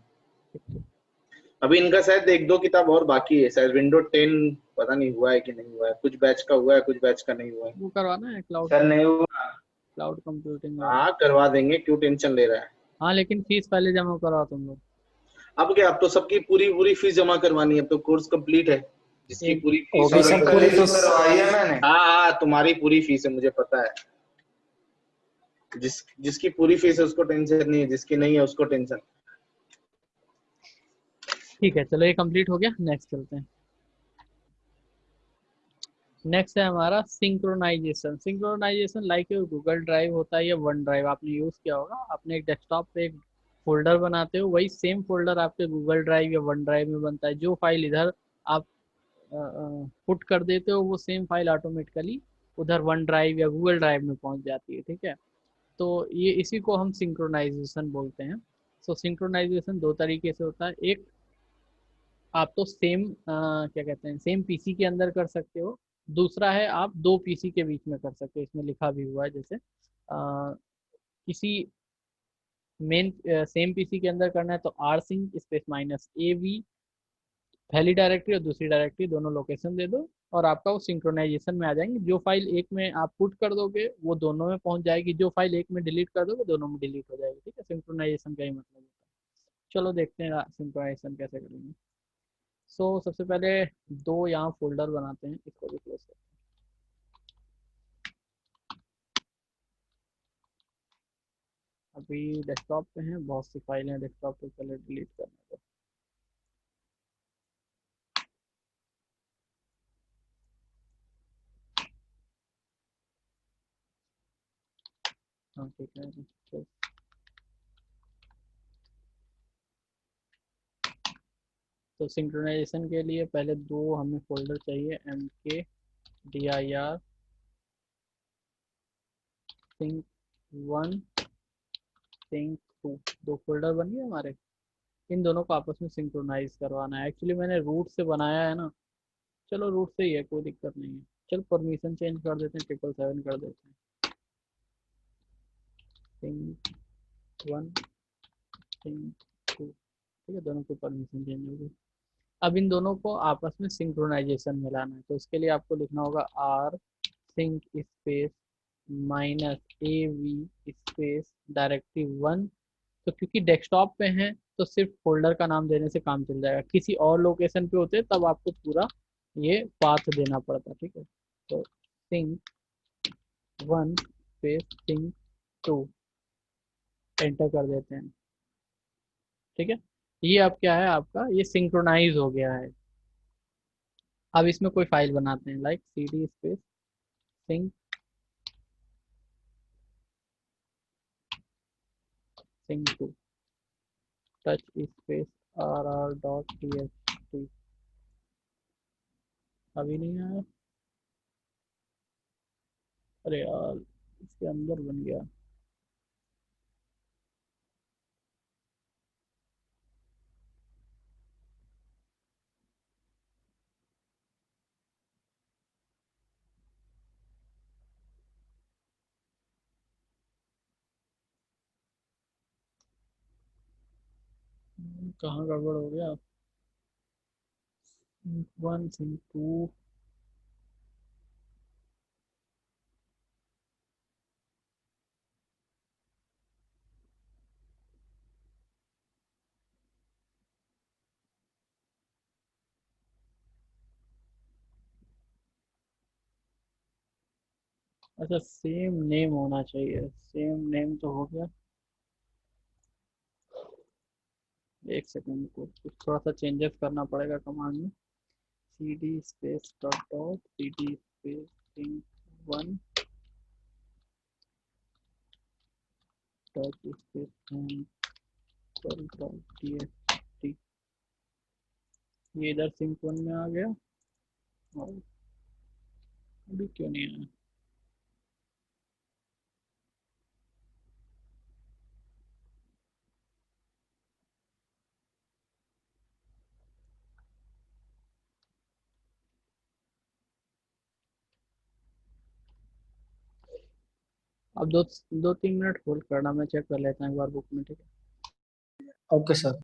[SPEAKER 5] अभी इनका शायद 1-2 किताब और बाकी है, शायद विंडो 10 पता नहीं हुआ है कि नहीं हुआ है, कुछ बैच का हुआ है, कुछ बैच का नहीं हुआ है।
[SPEAKER 1] वो करवाना है क्लाउड,
[SPEAKER 3] सर नहीं हुआ।
[SPEAKER 1] Cloud computing.
[SPEAKER 5] हाँ करवा देंगे, क्यों टेंशन ले रहा है।
[SPEAKER 1] हाँ, लेकिन फीस पहले जमा कराओ तुम लोग।
[SPEAKER 5] अब क्या, अब तो सबकी पूरी पूरी फीस जमा करवानी है, अब तो कोर्स कंप्लीट है, जिसकी
[SPEAKER 1] एक
[SPEAKER 5] पूरी फीस
[SPEAKER 2] होगी सब पूरी
[SPEAKER 3] तो
[SPEAKER 2] फीस।
[SPEAKER 3] करवाई है मैंने।
[SPEAKER 5] हाँ हाँ तुम्हारी पूरी फीस है, मुझे पता है। जिसकी पूरी फीस है उसको टेंशन नहीं है, जिसकी नहीं है उसको टेंशन।
[SPEAKER 1] ठीक है, चलो ये कंप्लीट हो गया, नेक्स्ट चलते हैं। नेक्स्ट है हमारा synchronisation. Synchronisation like Google drive होता है या वन ड्राइव, आपने यूज किया होगा। आपने एक डेस्कटॉप पे एक फोल्डर बनाते हो, वही सेम फोल्डर आपके गूगल ड्राइव या वन ड्राइव में बनता है। जो फाइल इधर आप पुट कर देते हो, वो सेम फाइल ऑटोमेटिकली उधर वन ड्राइव या गूगल ड्राइव में पहुंच जाती है, ठीक है। तो ये इसी को हम सिंक्रोनाइजेशन बोलते हैं। सो सिंक्रोनाइजेशन दो तरीके से होता है। एक, आप तो सेम क्या कहते हैं, सेम पीसी के अंदर कर सकते हो। दूसरा है आप दो पीसी के बीच में कर सकते हो, इसमें लिखा भी हुआ है। जैसे किसी मेन सेम पीसी के अंदर करना है तो R sync space minus A V, पहली डायरेक्टरी और दूसरी डायरेक्टरी दोनों लोकेशन दे दो, और आपका वो सिंक्रोनाइजेशन में आ जाएंगे। जो फाइल एक में आप पुट कर दोगे वो दोनों में पहुंच जाएगी, जो फाइल एक में डिलीट कर दोगे दोनों में डिलीट हो जाएगी, ठीक है। सिंक्रोनाइजेशन का ही मतलब होता है। चलो देखते हैं सिंक्रोनाइजेशन कैसे करेंगे। सो सबसे पहले दो यहाँ फोल्डर बनाते हैं, इसको भी क्लोज करते हैं। अभी डेस्कटॉप पे हैं, बहुत सी फाइलें हैं डेस्कटॉप पे, पहले डिलीट करने दो। हाँ ठीक है, तो सिंक्रोनाइजेशन के लिए पहले दो हमें फोल्डर चाहिए, mkdir सिंक 1 सिंक 2, दो फोल्डर बन गए हमारे। इन दोनों को आपस में सिंक्रोनाइज करवाना है। एक्चुअली मैंने रूट से बनाया है ना, चलो रूट से ही है, कोई दिक्कत नहीं है। चलो परमिशन चेंज कर देते हैं, 777 कर देते हैं। सिंक 1 सिंक 2, ठीक है, दोनों की परमिशन चेंज हो गई। अब इन दोनों को आपस में सिंक्रोनाइजेशन में लाना है, तो इसके लिए आपको लिखना होगा R sync space minus A V space directory 1। तो क्योंकि डेस्कटॉप पे हैं तो सिर्फ फोल्डर का नाम देने से काम चल जाएगा, किसी और लोकेशन पे होते तब आपको पूरा ये पाथ देना पड़ता, ठीक है। तो सिंक 1 स्पेस सिंक 2 एंटर कर देते हैं, ठीक है। ये अब क्या है, आपका ये सिंक्रोनाइज हो गया है। अब इसमें कोई फाइल बनाते हैं, like C D space sync sync 2 touch space R R dot T H T. अभी नहीं आया, अरे यार इसके अंदर बन गया। कहाँ गड़बड़ हो गया? Sync 1 sync 2। अच्छा, सेम नेम होना चाहिए। सेम नेम तो हो गया। एक सेकंड को कुछ थोड़ा सा चेंजेस करना पड़ेगा कमांड में। cd space dot dot cd space sync 1 dot space dot txt। ये इधर सिंक 1 में आ गया और अभी क्यों नहीं आया? अब 2-3 मिनट होल्ड करना, मैं चेक कर लेता हूँ एक बार बुक में, ठीक है?
[SPEAKER 2] Okay sir.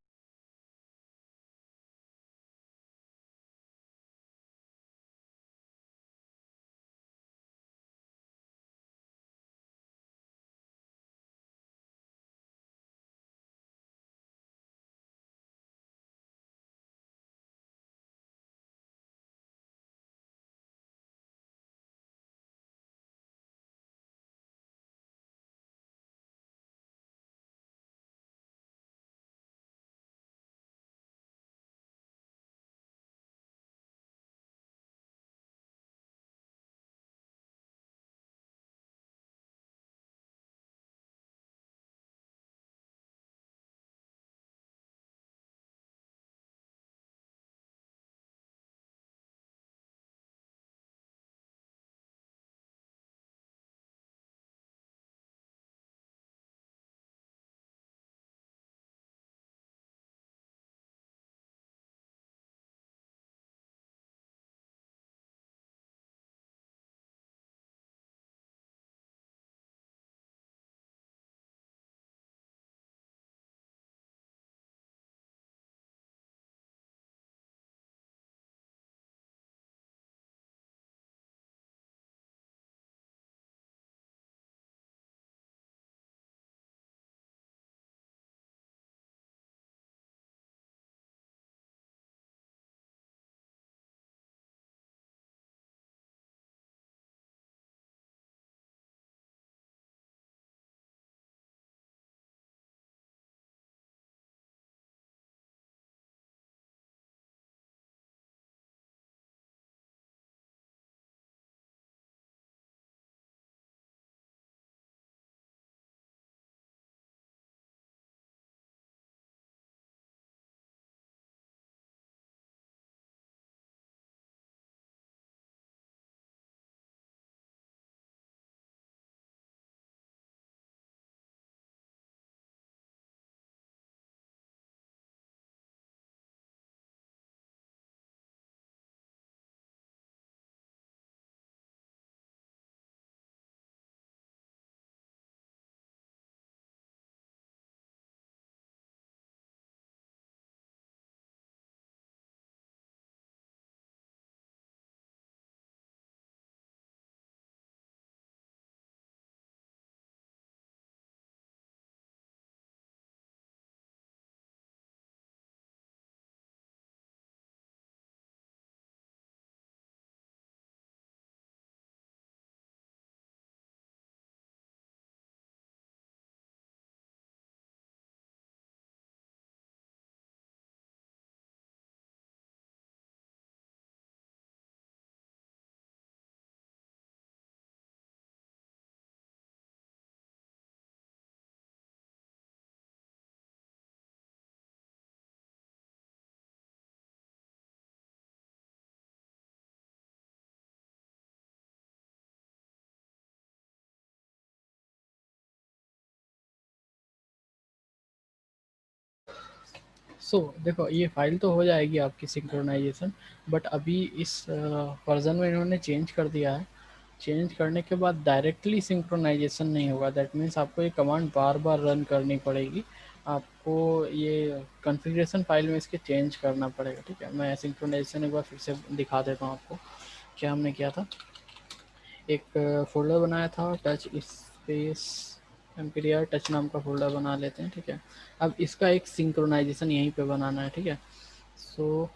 [SPEAKER 1] देखो ये फाइल तो हो जाएगी आपकी सिंक्रोनाइजेशन, बट अभी इस वर्जन में इन्होंने चेंज कर दिया है। चेंज करने के बाद डायरेक्टली सिंक्रोनाइजेशन नहीं होगा, दैट मीन्स आपको ये कमांड बार बार रन करनी पड़ेगी। आपको ये कॉन्फ़िगरेशन फाइल में इसके चेंज करना पड़ेगा, ठीक है। मैं सिंक्रोनाइजेशन एक बार फिर से दिखा देता हूँ आपको क्या हमने किया था। एक फोल्डर बनाया था टच स्पेस एम्पीरियर टच नाम का फोल्डर बना लेते हैं, ठीक है। अब इसका एक सिंक्रोनाइजेशन यहीं पे बनाना है, ठीक है। सो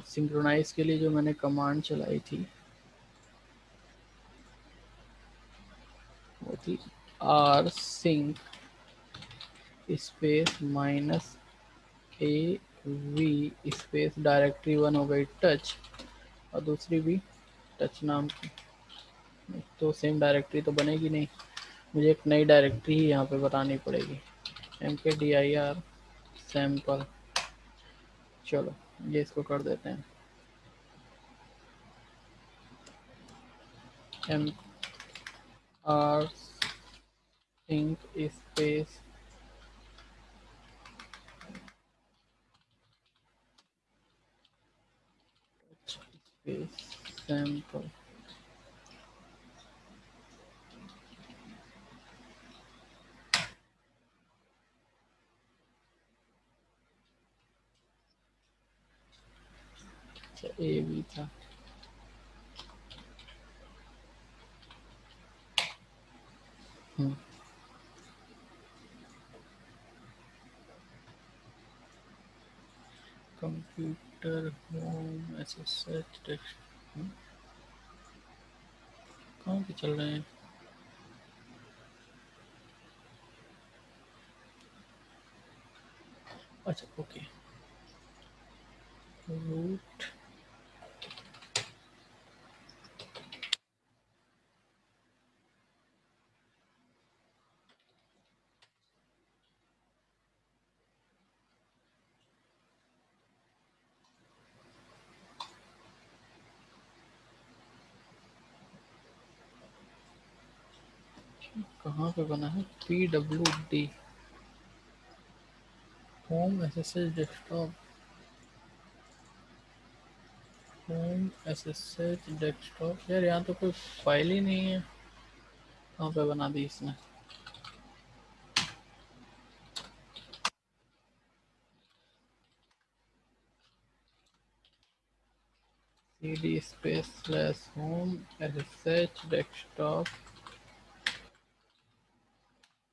[SPEAKER 1] सिंक्रोनाइज के लिए जो मैंने कमांड चलाई थी वो थी R sync space minus A V space directory 1 हो गई टच, और दूसरी भी टच नाम की। तो सेम डायरेक्टरी तो बनेगी नहीं, मुझे एक नई डायरेक्टरी ही यहाँ पे बतानी पड़ेगी, mkdir सैम्पल। चलो ये इसको कर देते हैं M R sync space space sample. अच्छा ए भी था, कंप्यूटर होम एसएसएच टेक्स्ट कहाँ पे चल रहे हैं। अच्छा ओके, रूट कहाँ पे बना है, PWD home SSH desktop, home SSH desktop. यार यहाँ तो कोई फाइल ही नहीं है, कहाँ पे बना दी इसने। cd space slash home SSH desktop,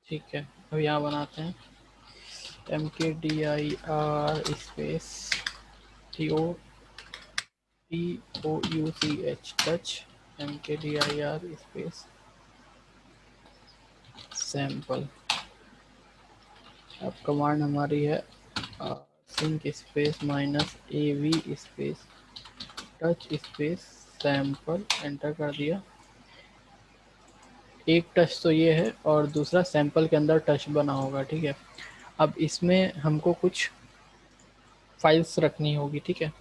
[SPEAKER 1] ठीक है। अब यहाँ बनाते हैं mkdir space touch touch mkdir space sample. अब कमांड हमारी है sync space minus A V space touch space sample, enter कर दिया। एक टच तो ये है और दूसरा सैंपल के अंदर टच बना होगा, ठीक है। अब इसमें हमको कुछ फाइल्स रखनी होगी, ठीक है।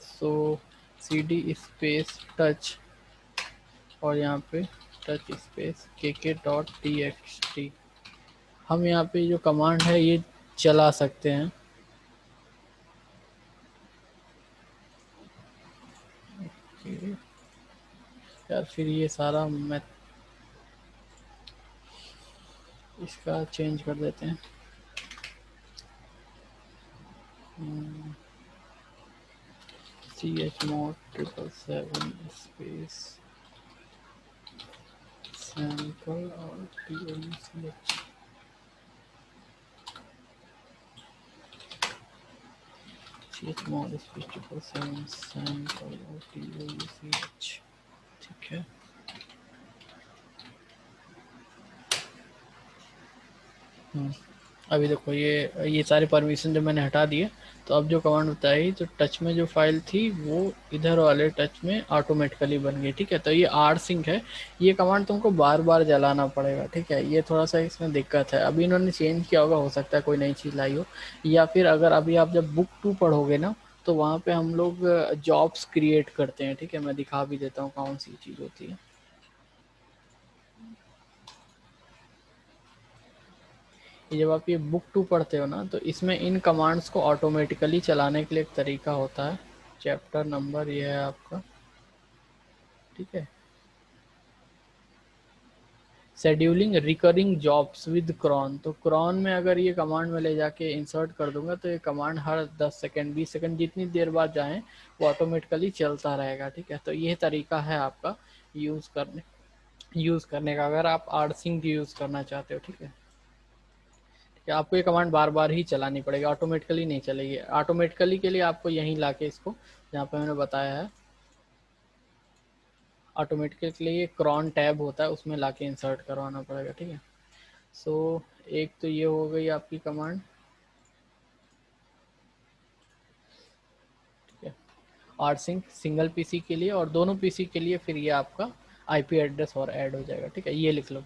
[SPEAKER 1] सो cd स्पेस टच और यहाँ पे टच स्पेस kk.txt। हम यहाँ पे जो कमांड है ये चला सकते हैं, यार फिर ये सारा मैं इसका चेंज कर देते हैं। chmod 777 स्पेस सैंपल और touch chmod स्पेस 777 सैंपल और touch, ठीक है। अभी देखो ये सारे परमिशन जो मैंने हटा दिए, तो अब जो कमांड बताई तो टच में जो फाइल थी वो इधर वाले टच में ऑटोमेटिकली बन गई, ठीक है। तो ये आर सिंक है, ये कमांड तुमको बार बार जलाना पड़ेगा, ठीक है। ये थोड़ा सा इसमें दिक्कत है, अभी इन्होंने चेंज किया होगा, हो सकता है कोई नई चीज़ लाई हो, या फिर अगर अभी आप जब बुक 2 पढ़ोगे ना तो वहाँ पे हम लोग जॉब्स क्रिएट करते हैं, ठीक है। मैं दिखा भी देता हूँ कौन सी चीज़ होती है। कि जब आप ये बुक 2 पढ़ते हो ना, तो इसमें इन कमांड्स को ऑटोमेटिकली चलाने के लिए एक तरीका होता है। चैप्टर नंबर ये है आपका, ठीक है, scheduling recurring jobs with cron. तो क्रॉन में अगर ये कमांड में ले जाके इंसर्ट कर दूंगा तो ये कमांड हर 10 सेकंड 20 सेकंड जितनी देर बाद जाएं वो ऑटोमेटिकली चलता रहेगा, ठीक है। तो ये तरीका है आपका यूज़ करने का, अगर आप आरसिंक यूज़ करना चाहते हो, ठीक है। आपको ये कमांड बार बार ही चलानी पड़ेगी, ऑटोमेटिकली नहीं चलेगी। ऑटोमेटिकली के लिए आपको यहीं लाके इसको, जहाँ पे मैंने बताया है, ऑटोमेटिकली के लिए क्रॉन टैब होता है, उसमें लाके इंसर्ट करवाना पड़ेगा, ठीक है। सो एक तो ये हो गई आपकी कमांड, ठीक है, आरसिंक सिंगल पीसी के लिए, और दोनों पीसी के लिए फिर ये आपका आईपी एड्रेस और ऐड हो जाएगा, ठीक है। ये लिख लो।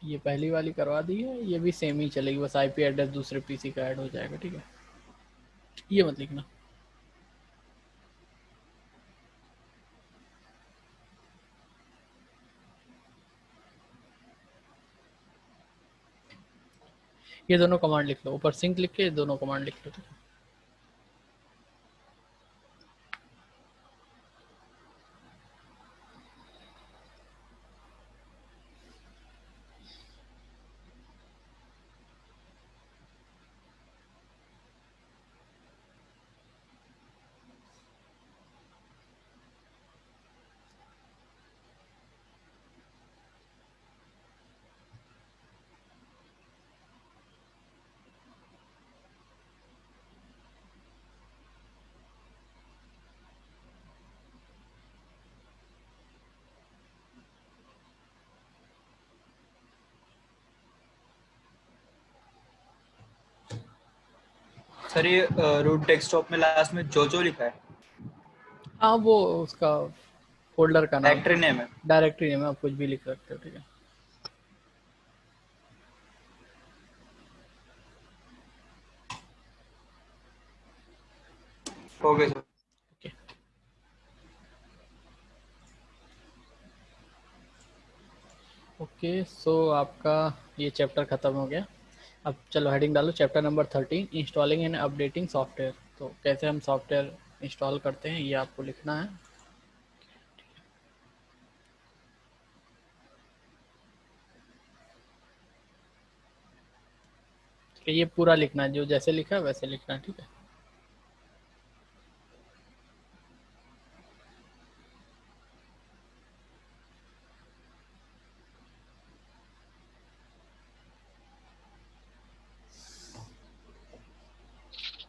[SPEAKER 1] ये पहली वाली करवा दी है, ये भी सेम ही चलेगी, बस आईपी एड्रेस दूसरे पीसी का ऐड हो जाएगा, ठीक है। ये मत लिखना। ये दोनों कमांड लिख लो, ऊपर सिंक लिख के दोनों कमांड लिख लो, ठीक है।
[SPEAKER 4] सर ये रूट डेस्कटॉप में लास्ट में जो लिखा है,
[SPEAKER 1] हाँ वो उसका फोल्डर का नाम,
[SPEAKER 4] डायरेक्टरी नेम है।
[SPEAKER 1] डायरेक्टरी नेम, आप कुछ भी लिख सकते हो, ठीक है।
[SPEAKER 4] Okay sir.
[SPEAKER 1] ओके सो आपका ये चैप्टर ख़त्म हो गया। अब चलो हेडिंग डालो, chapter number 13, installing and updating software. तो कैसे हम सॉफ्टवेयर इंस्टॉल करते हैं ये आपको लिखना है। ये पूरा लिखना है, जो जैसे लिखा है वैसे लिखना है, ठीक है।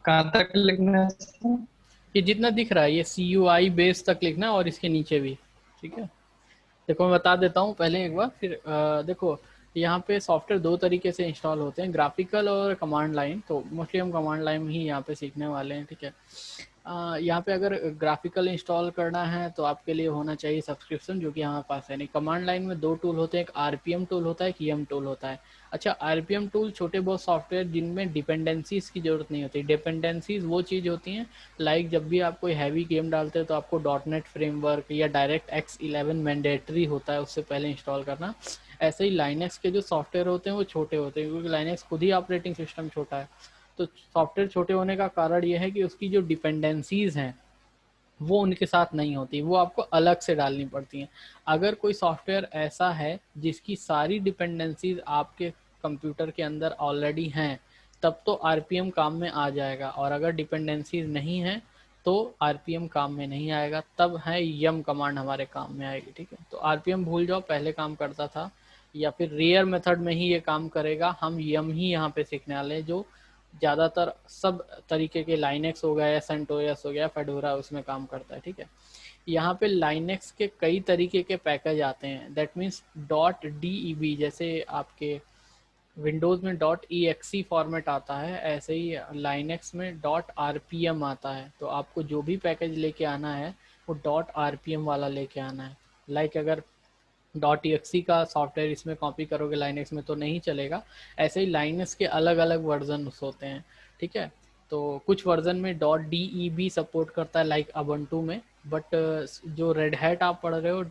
[SPEAKER 6] कहाँ तक लिखना है?
[SPEAKER 1] ये जितना दिख रहा है ये CUI बेस तक लिखना है और इसके नीचे भी, ठीक है। देखो मैं बता देता हूँ पहले एक बार, फिर देखो यहाँ पे सॉफ्टवेयर दो तरीके से इंस्टॉल होते हैं, ग्राफिकल और कमांड लाइन। तो मोस्टली हम कमांड लाइन ही यहाँ पे सीखने वाले हैं, ठीक है। यहाँ पे अगर ग्राफिकल इंस्टॉल करना है तो आपके लिए होना चाहिए सब्सक्रिप्शन, जो कि हमारे पास है नहीं। कमांड लाइन में दो टूल होते हैं, एक RPM टूल होता है, एक YUM टूल होता है। अच्छा, RPM टूल छोटे बहुत सॉफ्टवेयर जिनमें डिपेंडेंसीज की जरूरत नहीं होती। डिपेंडेंसीज वो चीज़ होती हैं लाइक जब भी आप कोई हैवी गेम डालते हो तो आपको .NET फ्रेमवर्क या डायरेक्ट X11 मैंडेटरी होता है उससे पहले इंस्टॉल करना। ऐसे ही लाइनेक्स के जो सॉफ्टवेयर होते हैं वो छोटे होते हैं, क्योंकि लाइनेक्स खुद ही ऑपरेटिंग सिस्टम छोटा है। तो सॉफ्टवेयर छोटे होने का कारण ये है कि उसकी जो डिपेंडेंसीज हैं वो उनके साथ नहीं होती, वो आपको अलग से डालनी पड़ती हैं। अगर कोई सॉफ्टवेयर ऐसा है जिसकी सारी डिपेंडेंसीज आपके कंप्यूटर के अंदर ऑलरेडी हैं, तब तो RPM काम में आ जाएगा। और अगर डिपेंडेंसीज नहीं हैं तो RPM काम में नहीं आएगा, तब है YUM कमांड हमारे काम में आएगी, ठीक है। तो RPM भूल जाओ, पहले काम करता था, या फिर रेयर मेथड में ही ये काम करेगा। हम YUM ही यहाँ पे सीखने वाले हैं, जो ज़्यादातर सब तरीके के लाइनेक्स हो गया या सेंटोस हो गया, फेडोरा, उसमें काम करता है, ठीक है। यहाँ पे लाइनेक्स के कई तरीके के पैकेज आते हैं, दैट मीन्स .deb, जैसे आपके विंडोज़ में .exe फॉर्मेट आता है, ऐसे ही लाइनेक्स में .rpm आता है। तो आपको जो भी पैकेज लेके आना है वो .rpm वाला लेके आना है। लाइक अगर .exe का सॉफ्टवेयर इसमें कॉपी करोगे लाइनेक्स में तो नहीं चलेगा। ऐसे ही लाइनेक्स के अलग अलग वर्जन होते हैं, ठीक है। तो कुछ वर्जन में .deb सपोर्ट करता है, लाइक अबंटू में, बट जो रेड हैट आप पढ़ रहे हो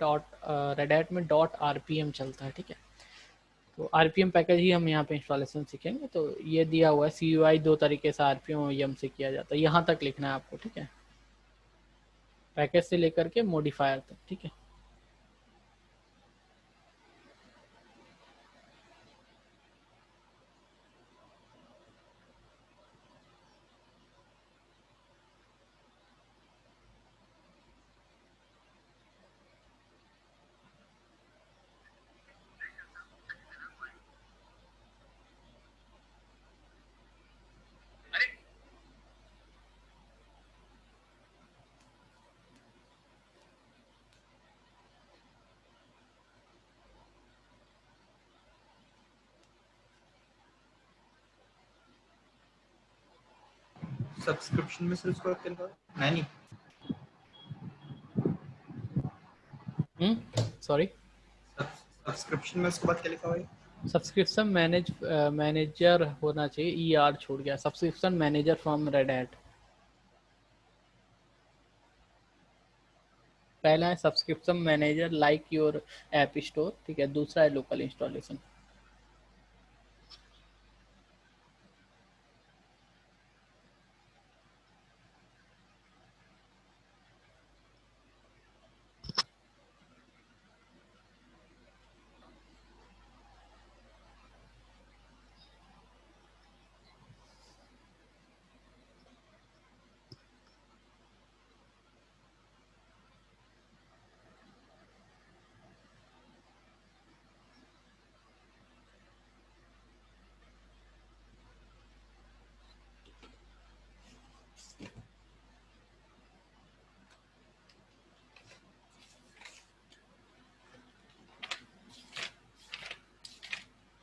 [SPEAKER 1] रेड हैट में .rpm चलता है, ठीक है। तो आरपीएम पैकेज ही हम यहाँ पे इंस्टॉलेशन सीखेंगे। तो ये दिया हुआ है CUI 2 तरीके से आरपीएम और यम से किया जाता है, यहाँ तक लिखना है आपको, ठीक है, पैकेज से लेकर के मॉडिफायर तक, ठीक है।
[SPEAKER 4] सब्सक्रिप्शन में से उसको क्या लिखा है? नहीं
[SPEAKER 1] सॉरी,
[SPEAKER 4] सब्सक्रिप्शन में उसके बाद क्या लिखा हुआ है?
[SPEAKER 1] सब्सक्रिप्शन मैनेजर होना चाहिए, ER छोड़ गया, subscription manager from red hat. पहला है subscription manager like your app store, ठीक है। दूसरा है लोकल इंस्टॉलेशन।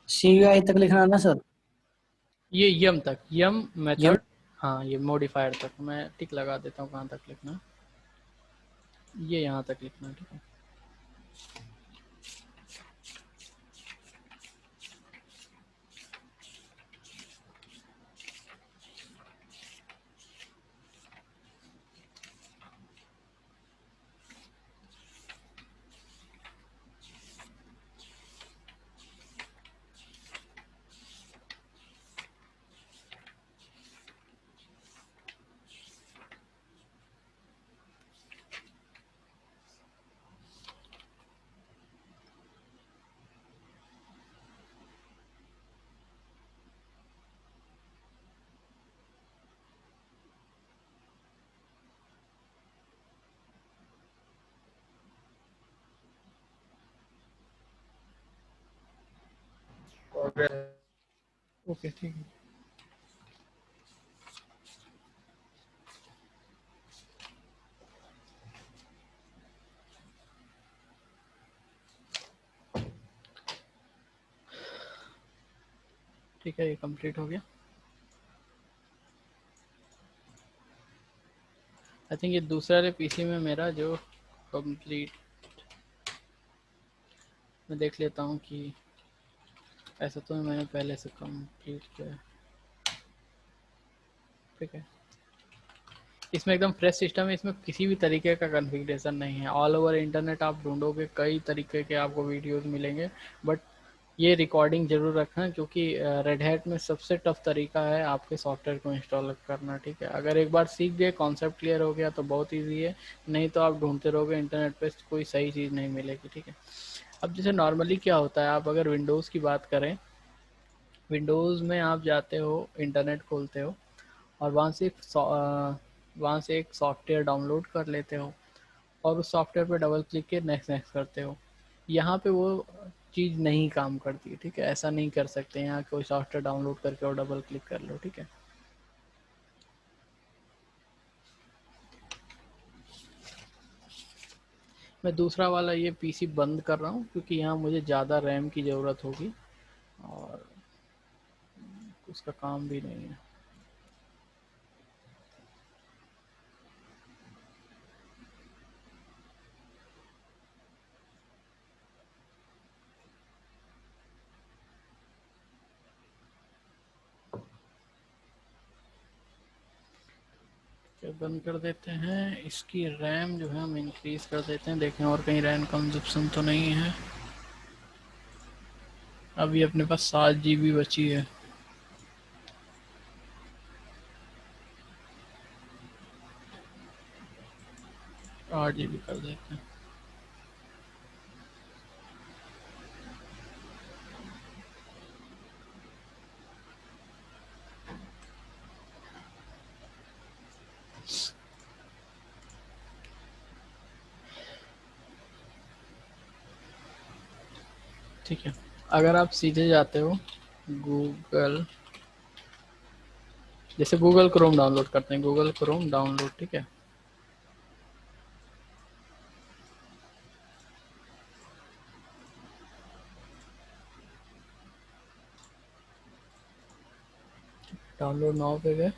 [SPEAKER 2] CUI तक लिखना है ना सर?
[SPEAKER 1] ये यम तक, यम
[SPEAKER 2] यम?
[SPEAKER 1] मेथड, हाँ ये मॉडिफायर तक मैं टिक लगा देता हूँ, कहाँ तक लिखना, ये यहाँ तक लिखना, ठीक है। ओके ठीक है। ठीक है, ये कंप्लीट हो गया। आई थिंक ये दूसरे वाले पीसी में मेरा जो कंप्लीट, मैं देख लेता हूँ कि ऐसा तो मैंने पहले से कंप्लीट किया है, ठीक है। इसमें एकदम फ्रेश सिस्टम है, इसमें किसी भी तरीके का कॉन्फ़िगरेशन नहीं है। ऑल ओवर इंटरनेट आप ढूंढोगे, कई तरीके के आपको वीडियोस मिलेंगे, बट ये रिकॉर्डिंग जरूर रखना, क्योंकि रेड हैट में सबसे टफ तरीका है आपके सॉफ्टवेयर को इंस्टॉल करना, ठीक है। अगर एक बार सीख गए, कॉन्सेप्ट क्लियर हो गया तो बहुत ईजी है, नहीं तो आप ढूंढते रहोगे इंटरनेट पे, कोई सही चीज़ नहीं मिलेगी, ठीक है। अब जैसे नॉर्मली क्या होता है, आप अगर विंडोज़ की बात करें, विंडोज़ में आप जाते हो, इंटरनेट खोलते हो और वहाँ से एक सॉफ्टवेयर डाउनलोड कर लेते हो और उस सॉफ्टवेयर पे डबल क्लिक के नेक्स्ट नेक्स्ट करते हो। यहाँ पे वो चीज़ नहीं काम करती है, ठीक है। ऐसा नहीं कर सकते, यहाँ कोई सॉफ्टवेयर डाउनलोड करके और डबल क्लिक कर लो, ठीक है। मैं दूसरा वाला ये पीसी बंद कर रहा हूँ, क्योंकि यहाँ मुझे ज़्यादा रैम की ज़रूरत होगी और उसका काम भी नहीं है। है, बंद कर देते हैं। इसकी रैम जो है हम इंक्रीज कर देते हैं, देखें और कहीं रैम कंजप्शन तो नहीं है। अभी अपने पास 7 GB बची है। 8 GB कर देते हैं। ठीक है, अगर आप सीधे जाते हो गूगल, जैसे गूगल क्रोम डाउनलोड करते हैं, गूगल क्रोम डाउनलोड, ठीक है। डाउनलोड नाउ पे गए,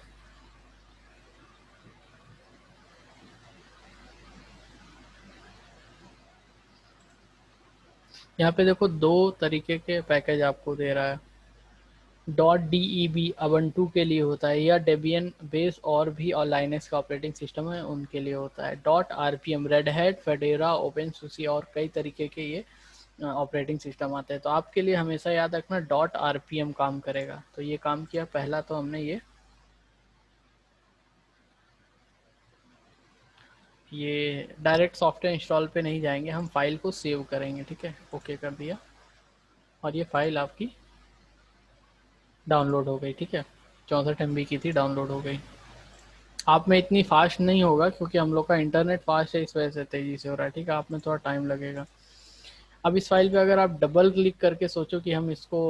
[SPEAKER 1] यहाँ पे देखो 2 तरीके के पैकेज आपको दे रहा है। .deb ubuntu के लिए होता है, या डेबियन बेस और भी और लाइनक्स का ऑपरेटिंग सिस्टम है उनके लिए होता है। .rpm रेड हैट, फेडेरा, ओपनसुसी और कई तरीके के ये ऑपरेटिंग सिस्टम आते हैं। तो आपके लिए हमेशा याद रखना .rpm काम करेगा। तो ये काम किया पहला, तो हमने ये डायरेक्ट सॉफ्टवेयर इंस्टॉल पे नहीं जाएंगे, हम फाइल को सेव करेंगे, ठीक है। ओके कर दिया और ये फाइल आपकी डाउनलोड हो गई, ठीक है। 64 MB की थी, डाउनलोड हो गई। आप में इतनी फास्ट नहीं होगा क्योंकि हम लोग का इंटरनेट फास्ट है, इस वजह से तेज़ी से हो रहा है, ठीक है। आप में थोड़ा टाइम लगेगा। अब इस फाइल पे अगर आप डबल क्लिक करके सोचो कि हम इसको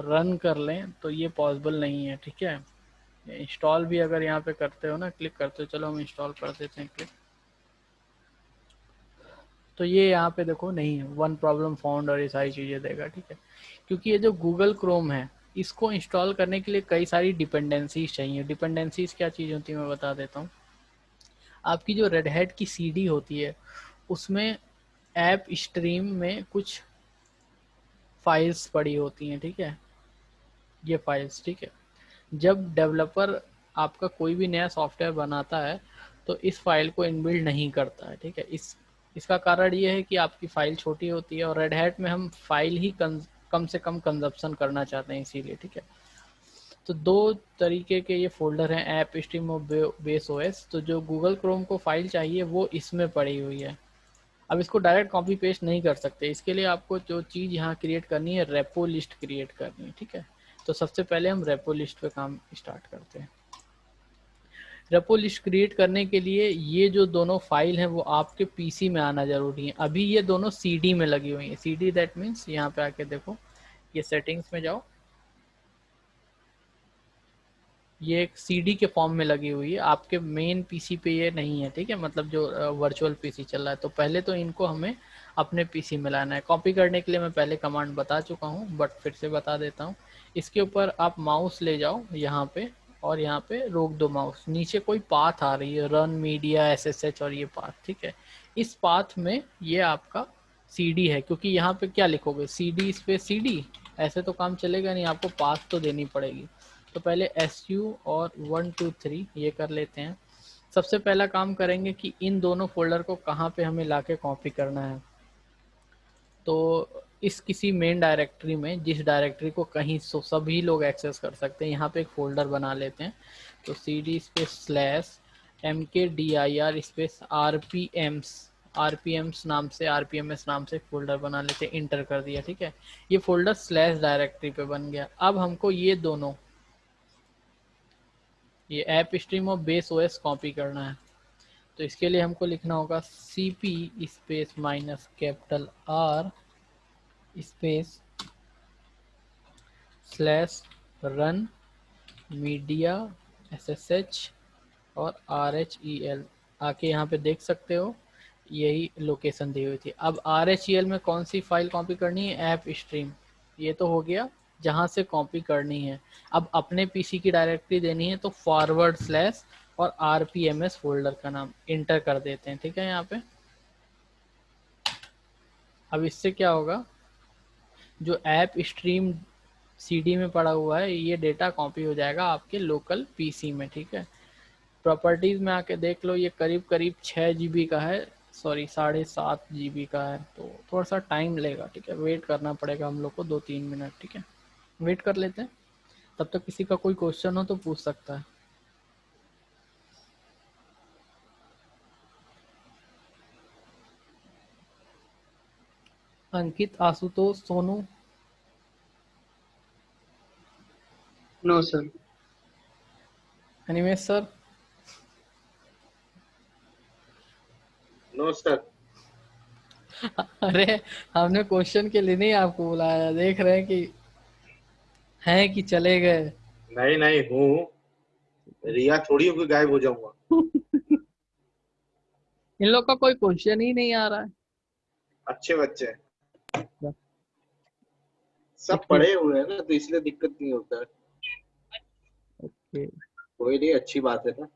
[SPEAKER 1] रन कर लें तो ये पॉसिबल नहीं है, ठीक है। इंस्टॉल भी अगर यहाँ पे करते हो ना, क्लिक करते हो, चलो हम इंस्टॉल कर देते हैं क्लिक, तो ये यहाँ पे देखो नहीं है, वन प्रॉब्लम फाउंड और ये सारी चीज़ें देगा, ठीक है। क्योंकि ये जो गूगल क्रोम है, इसको इंस्टॉल करने के लिए कई सारी डिपेंडेंसीज चाहिए। डिपेंडेंसीज क्या चीज़ होती है मैं बता देता हूँ। आपकी जो रेड हैट की CD होती है उसमें ऐप स्ट्रीम में कुछ फाइल्स पड़ी होती हैं, ठीक है। ये फाइल्स, ठीक है। जब डेवलपर आपका कोई भी नया सॉफ्टवेयर बनाता है तो इस फाइल को इनबिल्ड नहीं करता है, ठीक है। इसका कारण ये है कि आपकी फाइल छोटी होती है और रेड हैट में हम फाइल ही कम से कम कंजप्शन करना चाहते हैं, इसीलिए, ठीक है। तो 2 तरीके के ये फोल्डर हैं, ऐप स्ट्रीम और बेस ओएस। तो जो गूगल क्रोम को फाइल चाहिए वो इसमें पड़ी हुई है। अब इसको डायरेक्ट कॉपी पेस्ट नहीं कर सकते, इसके लिए आपको जो चीज़ यहाँ क्रिएट करनी है, रेपो लिस्ट क्रिएट करनी है, ठीक है। तो सबसे पहले हम रेपो लिस्ट पे काम स्टार्ट करते हैं। रेपो लिस्ट क्रिएट करने के लिए ये जो दोनों फाइल हैं वो आपके पीसी में आना जरूरी है। अभी ये दोनों CD में लगी हुई हैं। CD दैट मीन्स यहाँ पे आके देखो, ये सेटिंग्स में जाओ, ये एक CD के फॉर्म में लगी हुई है। आपके मेन पीसी पे ये नहीं है, ठीक है, मतलब जो वर्चुअल पीसी चल रहा है। तो पहले तो इनको हमें अपने पीसी में लाना है। कॉपी करने के लिए मैं पहले कमांड बता चुका हूँ, बट फिर से बता देता हूँ। इसके ऊपर आप माउस ले जाओ यहाँ पे, और यहाँ पे रोक दो माउस। नीचे कोई पाथ आ रही है, रन मीडिया SSH और ये पाथ, ठीक है। इस पाथ में ये आपका CD है, क्योंकि यहाँ पे क्या लिखोगे, CD स्पेस CD, ऐसे तो काम चलेगा नहीं, आपको पाथ तो देनी पड़ेगी। तो पहले SU और 1 2 3 ये कर लेते हैं। सबसे पहला काम करेंगे कि इन दोनों फोल्डर को कहाँ पे हमें लाके कॉपी करना है। तो इस किसी मेन डायरेक्टरी में, जिस डायरेक्टरी को कहीं सभी लोग एक्सेस कर सकते हैं, यहाँ पे एक फोल्डर बना लेते हैं। तो CD space /mkdir space RPMs नाम से, RPMS नाम से एक फोल्डर बना लेते हैं। इंटर कर दिया, ठीक है। ये फोल्डर स्लैश डायरेक्टरी पे बन गया। अब हमको ये दोनों, ये ऐप स्ट्रीम और बेस OS कॉपी करना है। तो इसके लिए हमको लिखना होगा CP space -R space /run media SSH और RHEL। आके यहाँ पे देख सकते हो यही लोकेशन दी हुई थी। अब RHEL में कौन सी फाइल कॉपी करनी है, ऐप स्ट्रीम, ये तो हो गया जहाँ से कॉपी करनी है। अब अपने पीसी की डायरेक्टरी देनी है, तो / और RPMS फोल्डर का नाम इंटर कर देते हैं, ठीक है। यहाँ पे अब इससे क्या होगा, जो ऐप स्ट्रीम CD में पड़ा हुआ है ये डेटा कॉपी हो जाएगा आपके लोकल पीसी में, ठीक है। प्रॉपर्टीज में आके देख लो, ये करीब करीब 6 GB का है, सॉरी 7.5 GB का है, तो थोड़ा सा टाइम लेगा। ठीक है, वेट करना पड़ेगा हम लोग को 2-3 मिनट। ठीक है, वेट कर लेते हैं, तब तक किसी का कोई क्वेश्चन हो तो पूछ सकता है। Ankit, Ashutosh, Sonu,
[SPEAKER 6] no sir.
[SPEAKER 1] Animesh sir,
[SPEAKER 5] no sir.
[SPEAKER 1] अरे हमने क्वेश्चन के लिए नहीं आपको बुलाया, देख रहे हैं कि हैं कि चले गए।
[SPEAKER 5] नहीं नहीं हूँ, रिया थोड़ी होकर गायब हो जाऊंगा।
[SPEAKER 1] इन लोग का कोई क्वेश्चन ही नहीं आ रहा है।
[SPEAKER 5] अच्छे बच्चे हैं।
[SPEAKER 1] क्या?
[SPEAKER 5] सब पढ़े हुए हैं ना, तो इसलिए दिक्कत नहीं होता है।
[SPEAKER 1] ओके,
[SPEAKER 5] कोई नहीं, अच्छी बात है ना।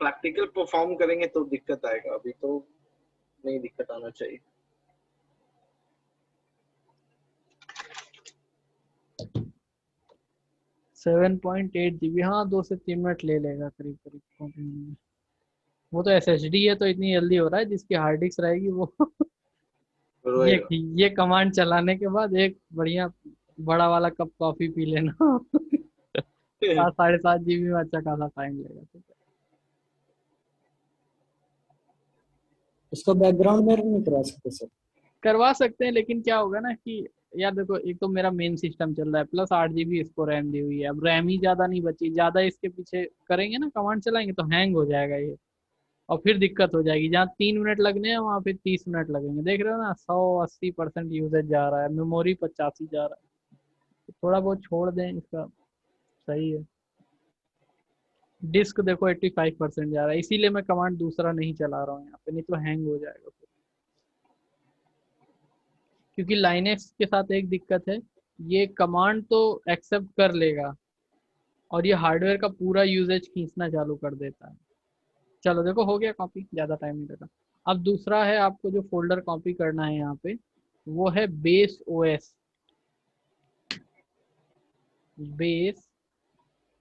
[SPEAKER 5] प्रैक्टिकल परफॉर्म करेंगे तो दिक्कत आएगा, अभी तो नहीं दिक्कत आना चाहिए।
[SPEAKER 1] सेवन 7.8 GB, हाँ 2 से 3 मिनट ले लेगा करीब करीब कॉपी होने में। वो तो SSD है तो इतनी जल्दी हो रहा है, जिसकी हार्ड डिस्क रहेगी वो ये
[SPEAKER 5] रोएगा।
[SPEAKER 1] ये कमांड चलाने के बाद एक बढ़िया बड़ा वाला कप कॉफी पी लेना 7-7.5 GB में अच्छा खासा टाइम लेगा। ठीक है,
[SPEAKER 2] इसको बैकग्राउंड में नहीं करा सकते सर?
[SPEAKER 1] करवा सकते हैं, लेकिन क्या होगा ना कि यार देखो, एक तो मेरा मेन सिस्टम चल रहा है, प्लस 8 GB इसको रैम दी हुई है। अब रैम ही ज्यादा नहीं बची, ज्यादा इसके पीछे करेंगे ना, कमांड चलाएंगे तो हैंग हो जाएगा ये, और फिर दिक्कत हो जाएगी। जहाँ 3 मिनट लगने हैं वहाँ फिर 30 मिनट लगेंगे। देख रहे हो ना, 180% यूजेज जा रहा है, मेमोरी 85 जा रहा है। तो थोड़ा बहुत छोड़ दें इसका, सही है। डिस्क देखो 85% जा रहा है, इसीलिए मैं कमांड दूसरा नहीं चला रहा हूँ यहाँ पे, नहीं तो हैंग हो जाएगा फिर। क्योंकि लाइनेक्स के साथ एक दिक्कत है, ये कमांड तो एक्सेप्ट कर लेगा और ये हार्डवेयर का पूरा यूजेज खींचना चालू कर देता है। चलो देखो, हो गया कॉपी, ज़्यादा टाइम नहीं लगा। अब दूसरा है, आपको जो फोल्डर कॉपी करना है यहाँ पे, वो है base OS. Base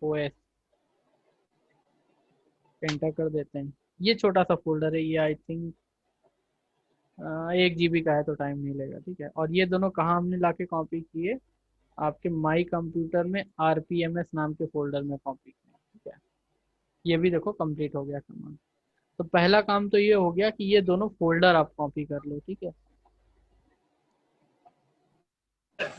[SPEAKER 1] OS enter कर देते हैं। ये छोटा सा फोल्डर है, ये आई थिंक 1 GB का है, तो टाइम नहीं लेगा। ठीक है, और ये दोनों कहाँ हमने लाके कॉपी किए, आपके माई कंप्यूटर में RPMS नाम के फोल्डर में कॉपी किए। ठीक है, ये भी देखो कंप्लीट हो गया कमांड। तो पहला काम तो ये हो गया कि ये दोनों फोल्डर आप कॉपी कर लो। ठीक है,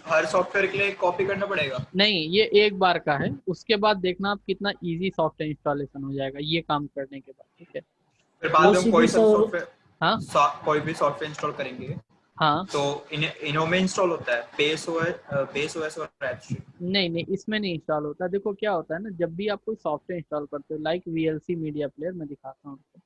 [SPEAKER 4] हर सॉफ्टवेयर के लिए कॉपी करना पड़ेगा?
[SPEAKER 1] नहीं ये एक बार का है, उसके बाद देखना आप कितना इजी सॉफ्टवेयर इंस्टॉलेशन हो जाएगा ये काम करने के बाद। ठीक है,
[SPEAKER 4] फिर बाद में हम कोई
[SPEAKER 2] OCP
[SPEAKER 4] सा
[SPEAKER 2] सर,
[SPEAKER 4] सॉफ्टवेयर,
[SPEAKER 1] हाँ
[SPEAKER 4] कोई भी सॉफ्टवेयर इंस्टॉल करेंगे
[SPEAKER 1] हाँ,
[SPEAKER 4] तो इनों में इंस्टॉल होता है बेस ओएस और एपस्ट्रीम?
[SPEAKER 1] नहीं नहीं इसमें नहीं इंस्टॉल होता। देखो क्या होता है ना, जब भी आप कोई सॉफ्टवेयर इंस्टॉल करते हो, लाइक VLC मीडिया प्लेयर, मैं दिखाता हूँ आपको।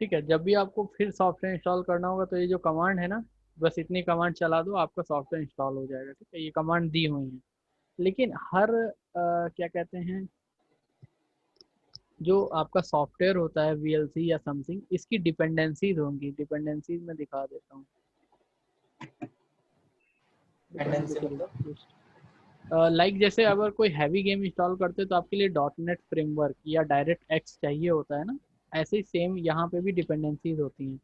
[SPEAKER 1] ठीक है, जब भी आपको फिर सॉफ्टवेयर इंस्टॉल करना होगा तो ये जो कमांड है ना, बस इतनी कमांड चला दो, आपका सॉफ्टवेयर इंस्टॉल हो जाएगा। ठीक है, ये कमांड दी हुई है, लेकिन हर क्या कहते हैं, जो आपका सॉफ्टवेयर होता है VLC या समथिंग, इसकी डिपेंडेंसीज होंगी। डिपेंडेंसीज में दिखा देता हूँ।
[SPEAKER 4] डिपेंडेंसी मतलब?
[SPEAKER 1] लाइक जैसे अगर कोई हैवी गेम इंस्टॉल करते हो तो आपके लिए .NET फ्रेमवर्क या डायरेक्ट एक्स चाहिए होता है ना, ऐसे ही सेम यहाँ पे भी डिपेंडेंसीज होती हैं।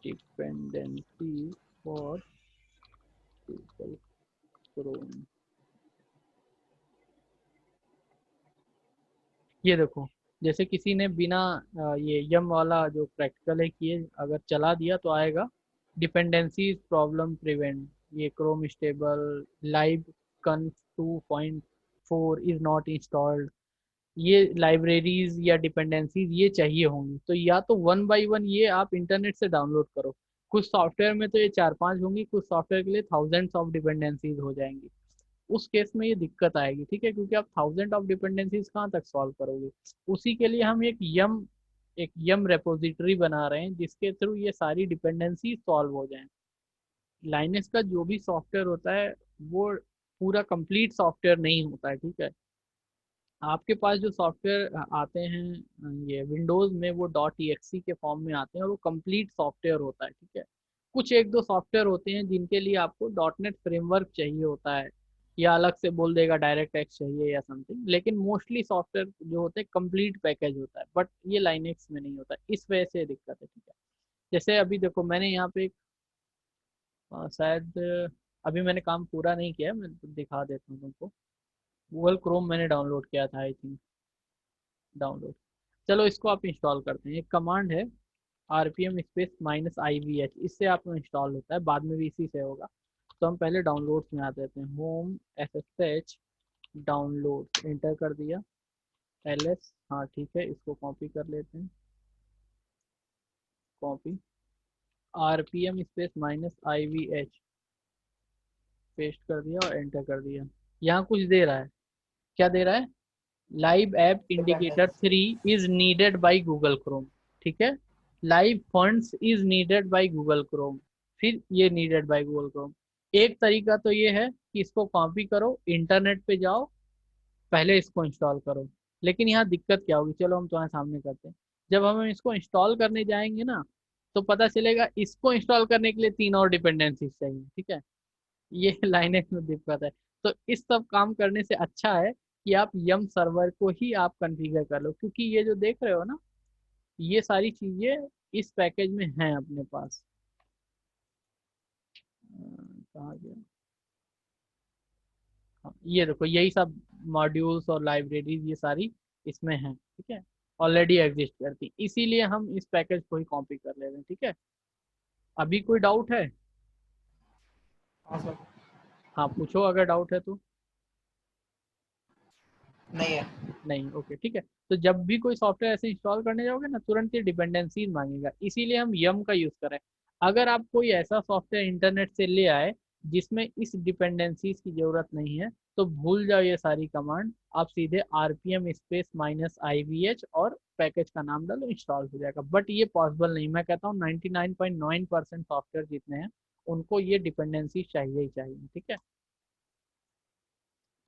[SPEAKER 1] डिपेंडेंसी फॉर गूगल क्रोम, ये देखो, जैसे किसी ने बिना ये यम वाला जो प्रैक्टिकल है किए अगर चला दिया तो आएगा डिपेंडेंसीज प्रॉब्लम प्रिवेंट, ये क्रोम स्टेबल, लाइव कन 2.4 इज नॉट इंस्टॉल्ड। ये लाइब्रेरीज या डिपेंडेंसीज ये चाहिए होंगी, तो या तो वन बाय वन ये आप इंटरनेट से डाउनलोड करो, कुछ सॉफ्टवेयर में तो ये 4-5 होंगी, कुछ सॉफ्टवेयर के लिए थाउजेंड्स ऑफ डिपेंडेंसीज हो जाएंगी। उस केस में ये दिक्कत आएगी, ठीक है, क्योंकि आप थाउजेंड ऑफ डिपेंडेंसीज कहाँ तक सॉल्व करोगे। उसी के लिए हम एक यम रेपोजिटरी बना रहे हैं जिसके थ्रू ये सारी डिपेंडेंसी सॉल्व हो जाएं। लाइनक्स का जो भी सॉफ्टवेयर होता है वो पूरा कंप्लीट सॉफ्टवेयर नहीं होता है, ठीक है। आपके पास जो सॉफ्टवेयर आते हैं ये विंडोज़ में, वो .exe के फॉर्म में आते हैं और वो कंप्लीट सॉफ्टवेयर होता है, ठीक है। कुछ एक दो सॉफ्टवेयर होते हैं जिनके लिए आपको .NET फ्रेमवर्क चाहिए होता है, या अलग से बोल देगा डायरेक्ट एक्स चाहिए या समथिंग, लेकिन मोस्टली सॉफ्टवेयर जो होते हैं कंप्लीट पैकेज होता है, बट ये लाइनक्स में नहीं होता, इस वजह से दिक्कत है, ठीक है। जैसे अभी देखो मैंने यहाँ पे शायद अभी मैंने काम पूरा नहीं किया, मैं दिखा देता हूँ तुमको। गूगल क्रोम मैंने डाउनलोड किया था आई थिंक, डाउनलोड। चलो इसको आप इंस्टॉल करते हैं। एक कमांड है rpm स्पेस -ivh, इससे आपको इंस्टॉल होता है, बाद में भी इसी से होगा। तो हम पहले डाउनलोड्स में आ जाते हैं, होम ssh डाउनलोड, एंटर कर दिया, ls, हाँ ठीक है, इसको कॉपी कर लेते हैं, copy, rpm space -ivh paste कर दिया और एंटर कर दिया। यहाँ कुछ दे रहा है, क्या दे रहा है, live app indicator 3 is needed by Google Chrome, ठीक है। Live funds is needed by Google Chrome, फिर ये नीडेड बाय गूगल क्रोम। एक तरीका तो ये है कि इसको कॉपी करो, इंटरनेट पे जाओ, पहले इसको इंस्टॉल करो। लेकिन यहाँ दिक्कत क्या होगी, चलो हम तुम्हारे सामने करते हैं। जब हम इसको इंस्टॉल करने जाएंगे ना, तो पता चलेगा इसको इंस्टॉल करने के लिए 3 और डिपेंडेंसीज चाहिए, ठीक है। ये लाइनेक्स में दिक्कत है। तो इस सब काम करने से अच्छा है कि आप यम सर्वर को ही आप कॉन्फ़िगर कर लो, क्योंकि ये जो देख रहे हो ना, ये सारी चीजें इस पैकेज में हैं अपने पास। कहाँ गया, हाँ, ये देखो यही सब मॉड्यूल्स और लाइब्रेरीज ये सारी इसमें हैं, ठीक है, ऑलरेडी एग्जिस्ट करती, इसीलिए हम इस पैकेज को ही कॉपी कर ले रहे हैं, ठीक है। अभी कोई डाउट है?
[SPEAKER 4] हाँ सर।
[SPEAKER 1] हाँ पूछो अगर डाउट है तो।
[SPEAKER 4] नहीं है।
[SPEAKER 1] नहीं, ओके ठीक है। तो जब भी कोई सॉफ्टवेयर ऐसे इंस्टॉल करने जाओगे ना, तुरंत ये डिपेंडेंसीज मांगेगा, इसीलिए हम यम का यूज करें। अगर आप कोई ऐसा सॉफ्टवेयर इंटरनेट से ले आए जिसमें इस डिपेंडेंसीज की जरूरत नहीं है, तो भूल जाओ ये सारी कमांड, आप सीधे rpm स्पेस -ivh और पैकेज का नाम डालो, इंस्टॉल हो जाएगा। बट ये पॉसिबल नहीं, मैं कहता हूँ 99.9% सॉफ्टवेयर जितने हैं उनको ये डिपेंडेंसी चाहिए ही चाहिए, ठीक है।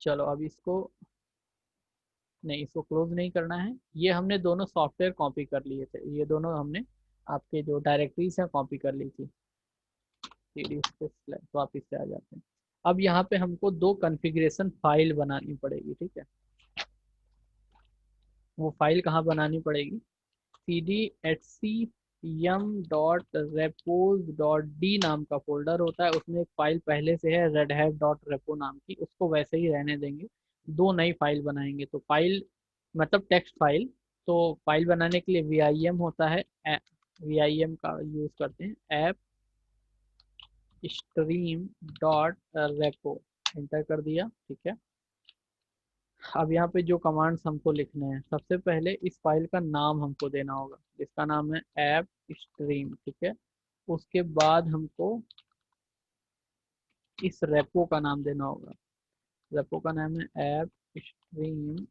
[SPEAKER 1] चलो अब इसको, नहीं इसको क्लोज नहीं करना है। ये हमने दोनों सॉफ्टवेयर कॉपी कर लिए थे, ये दोनों हमने आपके जो डायरेक्टरीज हैं कॉपी कर ली थी। वापिस से आ जाते हैं। अब यहाँ पे हमको 2 कॉन्फ़िगरेशन फाइल बनानी पड़ेगी, ठीक है। वो फाइल कहाँ बनानी पड़ेगी, cd.yum.repos.d नाम का फोल्डर होता है, उसमें एक फाइल पहले से है redhat.repo नाम की, उसको वैसे ही रहने देंगे। 2 नई फाइल बनाएंगे, तो फाइल मतलब टेक्स्ट फाइल। तो फाइल बनाने के लिए vim होता है, vim का यूज करते हैं, app stream dot repo, enter कर दिया, ठीक है। अब यहाँ पे जो कमांड्स हमको लिखने हैं, सबसे पहले इस फाइल का नाम हमको देना होगा, जिसका नाम है ऐप स्ट्रीम, ठीक है। उसके बाद हमको इस रेपो का नाम देना होगा, रेपो का नाम है ऐप स्ट्रीम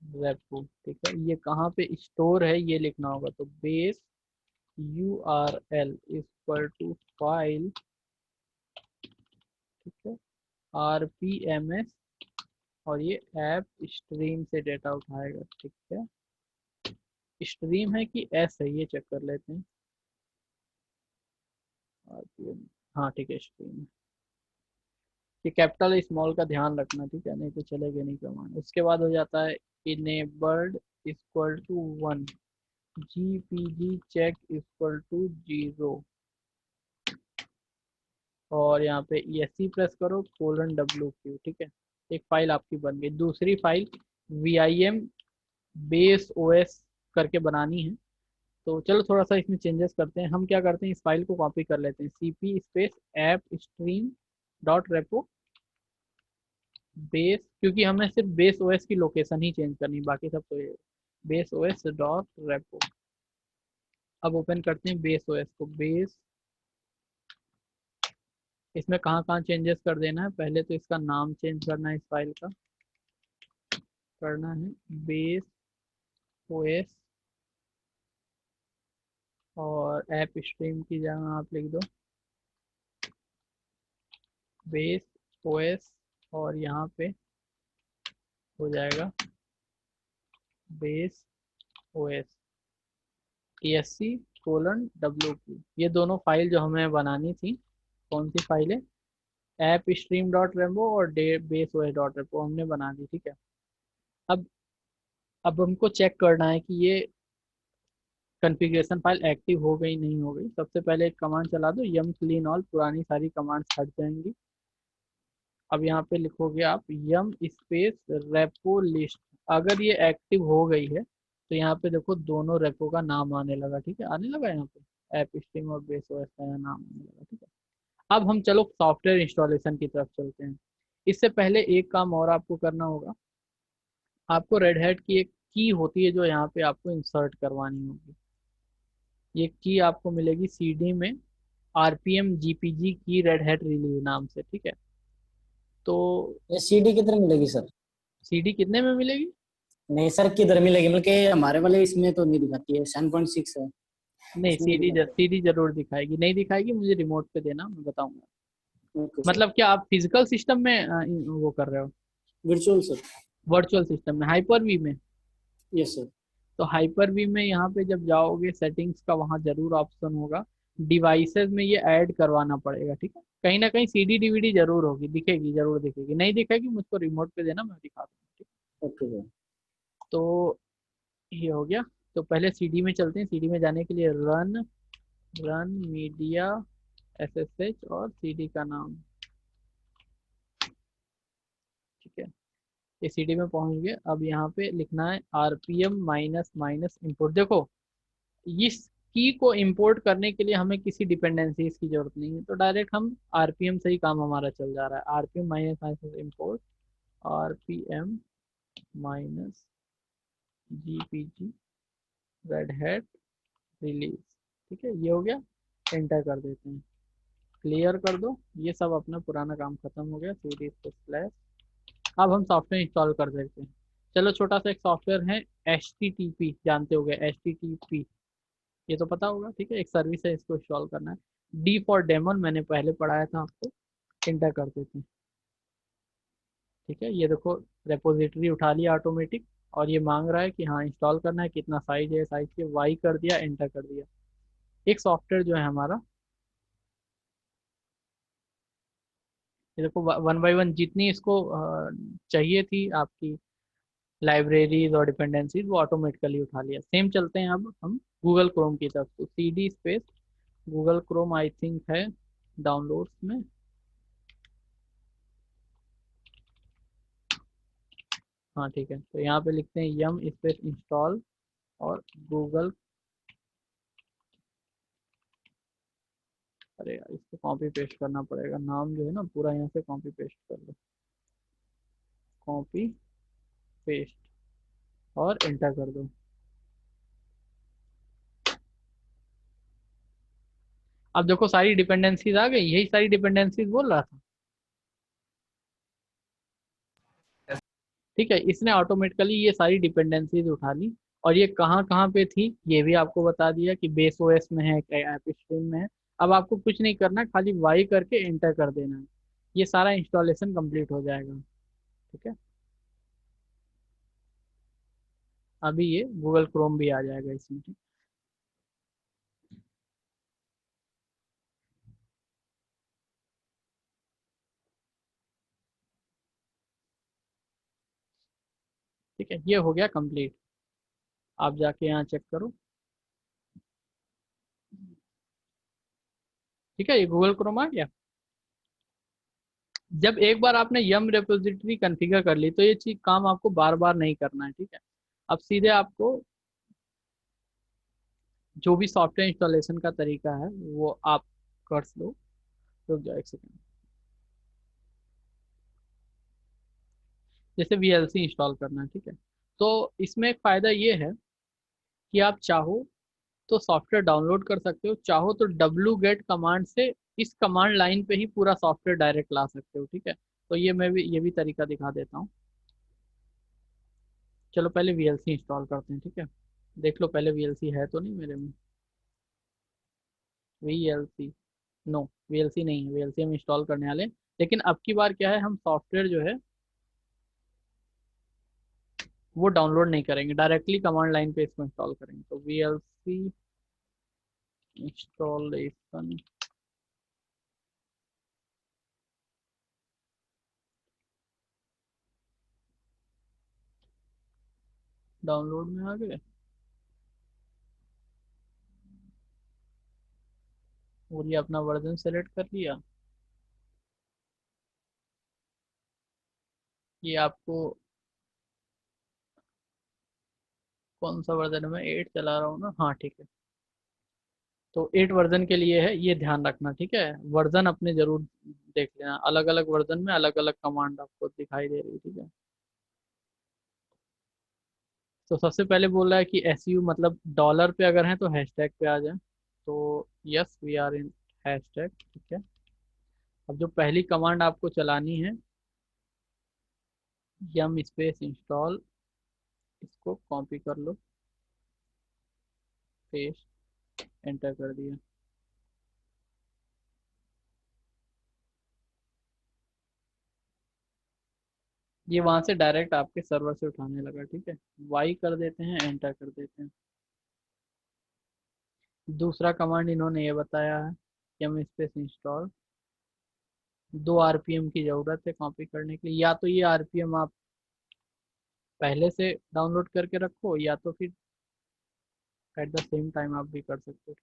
[SPEAKER 1] रेपो, ठीक है। ये कहाँ पे स्टोर है ये लिखना होगा, तो base URL equal to file, ठीक है, RPMS, और ये ऐप स्ट्रीम से डेटा उठाएगा, ठीक है। स्ट्रीम है कि एस है ये चेक कर लेते हैं, RPM, हाँ ठीक है स्ट्रीम है। ये कैपिटल स्मॉल का ध्यान रखना, ठीक है, नहीं तो चलेगा नहीं कमांड। उसके बाद हो जाता है enabled equal to 1, GPG check equal to 0, और यहाँ पे ESC प्रेस करो :WQ, ठीक है। एक फाइल आपकी बन गई। दूसरी फाइल vim बेस OS करके बनानी है, तो चलो थोड़ा सा इसमें चेंजेस करते हैं। हम क्या करते हैं, इस फाइल को कॉपी कर लेते हैं, cp space app stream dot repo base, क्योंकि हमें सिर्फ बेस OS की लोकेशन ही चेंज करनी, बाकी सब तो ये बेस OS डॉट रेपो। अब ओपन करते हैं बेस ओएस को। बेस, इसमें कहाँ कहाँ चेंजेस कर देना है, पहले तो इसका नाम चेंज करना है, इस फाइल का करना है बेस ओएस, और ऐप स्ट्रीम की जगह आप लिख दो बेस ओएस, और यहाँ पे हो जाएगा बेस ओएस ESC:\wq। ये दोनों फाइल जो हमें बनानी थी, कौन सी फाइल है, ऐप स्ट्रीम डॉट रेम्बो और बेस ओएस डॉट रेम्बो हमने बना दी, ठीक है। अब अब हमको चेक करना है कि ये कॉन्फ़िगरेशन फाइल एक्टिव हो गई नहीं हो गई। सबसे पहले एक कमांड चला दो यम क्लीन ऑल, पुरानी सारी कमांड्स हट जाएंगी। अब यहाँ पे लिखोगे आप यम स्पेस रेपो लिस्ट। अगर ये एक्टिव हो गई है तो यहाँ पे देखो दोनों रेपो का नाम आने लगा, ठीक है, आने लगा यहाँ पे ऐप स्ट्रीम और बेस ओएस का यहाँ नाम आने लगा, ठीक है। अब हम चलो सॉफ्टवेयर इंस्टॉलेशन की तरफ चलते हैं। इससे पहले एक काम और आपको करना होगा, आपको रेड हैट की एक की होती है जो यहाँ पे आपको इंसर्ट करवानी होगी। ये की आपको मिलेगी सीडी में, RPM GPG की रेड हैट रिलीज नाम से, ठीक है। तो
[SPEAKER 2] ये सीडी किधर मिलेगी सर?
[SPEAKER 1] सीडी कितने में मिलेगी?
[SPEAKER 2] नहीं सर, किधर मिलेगी, मतलब कि हमारे वाले इसमें तो नहीं दिखाती है, 7.6 है।
[SPEAKER 1] नहीं,
[SPEAKER 2] इसमें नहीं दिखाती।
[SPEAKER 1] सीडी जरूर दिखाएगी, नहीं दिखाएगी मुझे रिमोट पे देना, मैं बताऊंगा।
[SPEAKER 2] Okay sir.
[SPEAKER 1] मतलब क्या आप फिजिकल सिस्टम में वो कर रहे हो,
[SPEAKER 2] वर्चुअल सर।
[SPEAKER 1] वर्चुअल सिस्टम में, हाइपर वी में?
[SPEAKER 2] Yes sir.
[SPEAKER 1] तो हाइपर वी में यहाँ पे जब जाओगे सेटिंग्स का, वहाँ जरूर ऑप्शन होगा डिवाइसेस में, ये ऐड करवाना पड़ेगा, ठीक है। कहीं ना कहीं CD DVD जरूर होगी, दिखेगी, जरूर दिखेगी, नहीं दिखेगी मुझको रिमोट पे देना, मैं दिखा दूंगा, ठीक है।
[SPEAKER 2] Okay sir.
[SPEAKER 1] तो ये हो गया। तो पहले CD में चलते हैं। CD में जाने के लिए रन मीडिया SSH और CD का नाम, ठीक है। ये CD में पहुंच गए। अब यहाँ पे लिखना है RPM माइनस माइनस इम्पोर्ट। देखो इस की को इंपोर्ट करने के लिए हमें किसी डिपेंडेंसीज की जरूरत नहीं है, तो डायरेक्ट हम RPM से ही काम हमारा चल जा रहा है। RPM minus minus import RPM minus GPG red hat release, ठीक है। ये हो गया, एंटर कर देते हैं, क्लियर कर दो। ये सब अपना पुराना काम खत्म हो गया। CD स्लैश, अब हम सॉफ्टवेयर इंस्टॉल कर देते हैं। चलो छोटा सा एक सॉफ्टवेयर है HTTP, जानते होगे HTTP, ये तो पता होगा, ठीक है। एक सर्विस है, इसको इंस्टॉल करना है। D फॉर डेमन मैंने पहले पढ़ाया था आपको, एंटर कर देते हैं, ठीक है। ये देखो रेपोजिटरी उठा लिया ऑटोमेटिक, और ये मांग रहा है कि हाँ इंस्टॉल करना है, कितना साइज है, साइज के वाई कर दिया, एंटर कर दिया। एक सॉफ्टवेयर जो है हमारा, ये देखो वन बाय वन जितनी इसको चाहिए थी आपकी लाइब्रेरीज और डिपेंडेंसीज, वो ऑटोमेटिकली उठा लिया। सेम चलते हैं अब हम गूगल क्रोम की तरफ। तो CD space Google Chrome I think है डाउनलोड्स में, हाँ ठीक है। तो यहाँ पे लिखते हैं यम स्पेस इंस्टॉल और गूगल, अरे यार इसको कॉपी पेस्ट करना पड़ेगा, नाम जो है ना पूरा यहाँ से कॉपी पेस्ट कर लो, कॉपी पेस्ट और एंटर कर दो। अब देखो सारी डिपेंडेंसीज आ गई, यही सारी डिपेंडेंसीज बोल रहा था, ठीक है। इसने ऑटोमेटिकली ये सारी डिपेंडेंसीज उठा ली, और ये कहाँ कहाँ पे थी ये भी आपको बता दिया कि बेस OS में है, ऐप स्ट्रीम में है। अब आपको कुछ नहीं करना, खाली वाई करके एंटर कर देना है, ये सारा इंस्टॉलेशन कंप्लीट हो जाएगा, ठीक है। अभी ये गूगल क्रोम भी आ जाएगा इसमें, ठीक है। ये हो गया कंप्लीट। आप जाके यहाँ चेक करो, ठीक है, ये गूगल क्रोम आ गया। जब एक बार आपने यम रेपोजिटरी कॉन्फ़िगर कर ली, तो ये चीज काम आपको बार बार नहीं करना है, ठीक है। अब सीधे आपको जो भी सॉफ्टवेयर इंस्टॉलेशन का तरीका है वो आप कर लो। रुक जाओ एक सेकंड। जैसे VLC इंस्टॉल करना है, ठीक है। तो इसमें एक फ़ायदा ये है कि आप चाहो तो सॉफ्टवेयर डाउनलोड कर सकते हो, चाहो तो wget कमांड से इस कमांड लाइन पे ही पूरा सॉफ्टवेयर डायरेक्ट ला सकते हो, ठीक है। तो ये भी तरीका दिखा देता हूँ। चलो पहले वीएलसी इंस्टॉल करते हैं, ठीक है। देख लो पहले वीएलसी है तो नहीं मेरे में। वीएलसी, नो, वीएलसी नहीं है, वीएलसी हम इंस्टॉल करने वाले हैं। लेकिन अब की बार क्या है, हम सॉफ्टवेयर जो है वो डाउनलोड नहीं करेंगे, डायरेक्टली कमांड लाइन पे इसको इंस्टॉल करेंगे। तो वीएलसी इंस्टॉलेशन, डाउनलोड में आ गए और ये अपना वर्जन सेलेक्ट कर लिया। ये आपको कौन सा वर्जन है, मैं 8 चला रहा हूँ ना, हाँ ठीक है। तो 8 वर्जन के लिए है, ये ध्यान रखना, ठीक है। वर्जन अपने जरूर देख लेना, अलग अलग वर्जन में अलग अलग कमांड आपको दिखाई दे रही है, ठीक है। तो सबसे पहले बोल रहा है कि एसयू मतलब डॉलर पे अगर है तो हैशटैग पे आ जाए। तो yes we are in hashtag, ठीक है। अब जो पहली कमांड आपको चलानी है, यम स्पेस इंस्टॉल, इसको कॉपी कर लो, पेस्ट, एंटर कर दिया। ये वहां से डायरेक्ट आपके सर्वर से उठाने लगा, ठीक है। वाई कर देते हैं, एंटर कर देते हैं। दूसरा कमांड इन्होंने ये बताया है, यम स्पेस इंस्टॉल, 2 आरपीएम की जरूरत है कॉपी करने के लिए। या तो ये आरपीएम आप पहले से डाउनलोड करके रखो, या तो फिर एट द सेम टाइम आप भी कर सकते हो।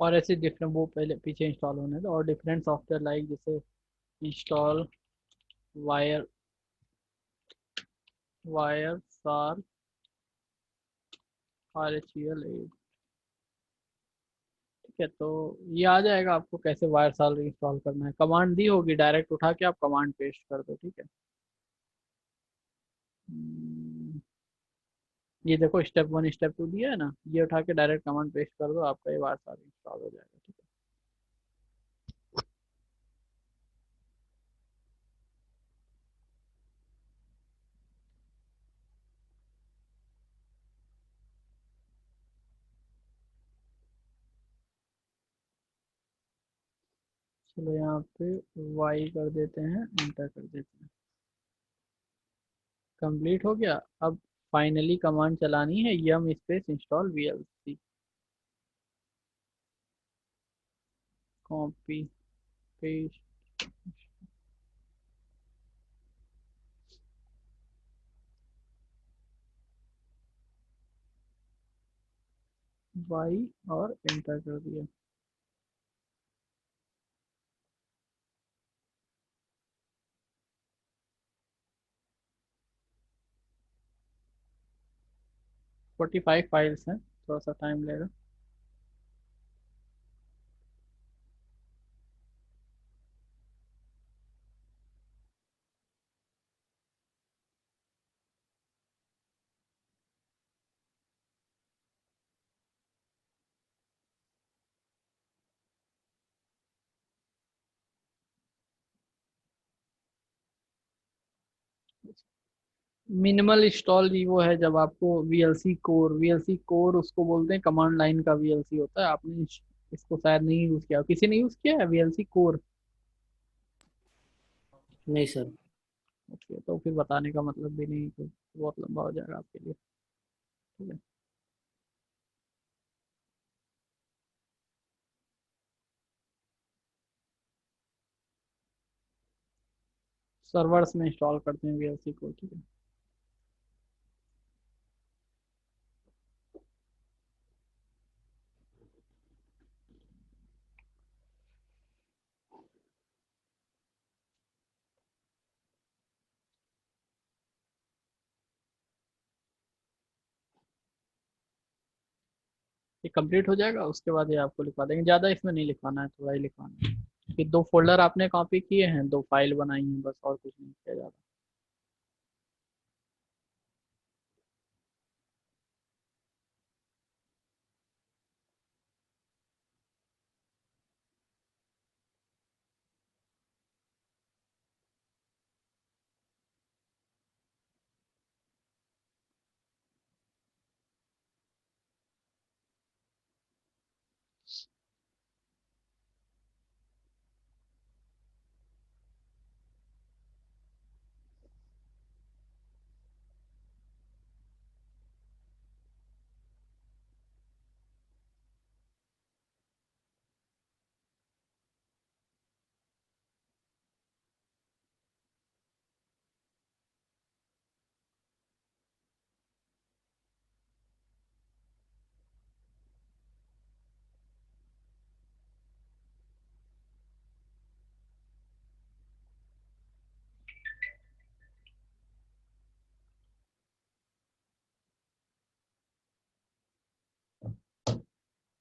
[SPEAKER 1] और ऐसे डिफरेंट वो पहले पीछे इंस्टॉल होने दो, और डिफरेंट सॉफ्टवेयर लाइक जैसे इंस्टॉल वायर, वायर सार, RHEL 8, ठीक है। तो ये आ जाएगा आपको कैसे वायर साल इंस्टॉल करना है, कमांड दी होगी, डायरेक्ट उठा के आप कमांड पेस्ट कर दो, ठीक है। ये देखो स्टेप 1 स्टेप 2 दिया है ना, ये उठा के डायरेक्ट कमांड पेस्ट कर दो, आपका ये वायर साल इंस्टॉल हो जाएगा, ठीक है। चलो यहाँ पे वाई कर देते हैं, एंटर कर देते हैं, कंप्लीट हो गया। अब फाइनली कमांड चलानी है, yum space install VLC, copy paste, Y और एंटर कर दिया। फोर्टी फाइव फाइल्स हैं, थोड़ा सा टाइम लेगा। मिनिमल इंस्टॉल जी वो है जब आपको वीएलसी कोर उसको बोलते हैं, कमांड लाइन का वीएलसी होता है। आपने इसको शायद नहीं यूज किया, किसी ने यूज किया है वीएलसी कोर?
[SPEAKER 2] नहीं सर।
[SPEAKER 1] ओके, तो फिर बताने का मतलब भी नहीं, तो बहुत लंबा हो जाएगा आपके लिए, ठीक है। सर्वर्स में इंस्टॉल करते हैं वीएलसी को, ठीक है। ये कंप्लीट हो जाएगा, उसके बाद ये आपको लिखवा देंगे। ज़्यादा इसमें नहीं लिखवाना है, थोड़ा ही लिखवाना है कि 2 फोल्डर आपने कॉपी किए हैं, 2 फाइल बनाई हैं, बस और कुछ नहीं किया ज़्यादा।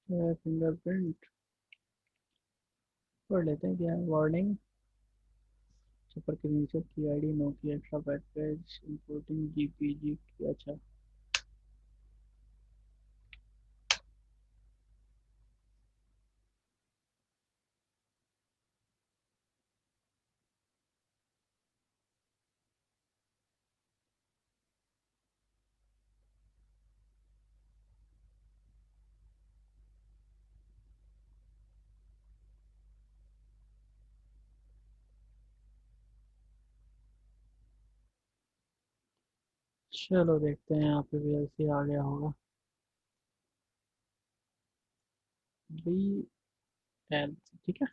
[SPEAKER 1] फिंगरप्रिंट पढ़ लेते हैं क्या है। वार्निंग, सुपर के नीचे की आईडी, नो की एक्स्ट्रा पैकेज, इंपोर्टिंग जीपीजी की। अच्छा, चलो देखते हैं, यहाँ पे वीएलसी आ गया होगा। वी एल, ठीक है,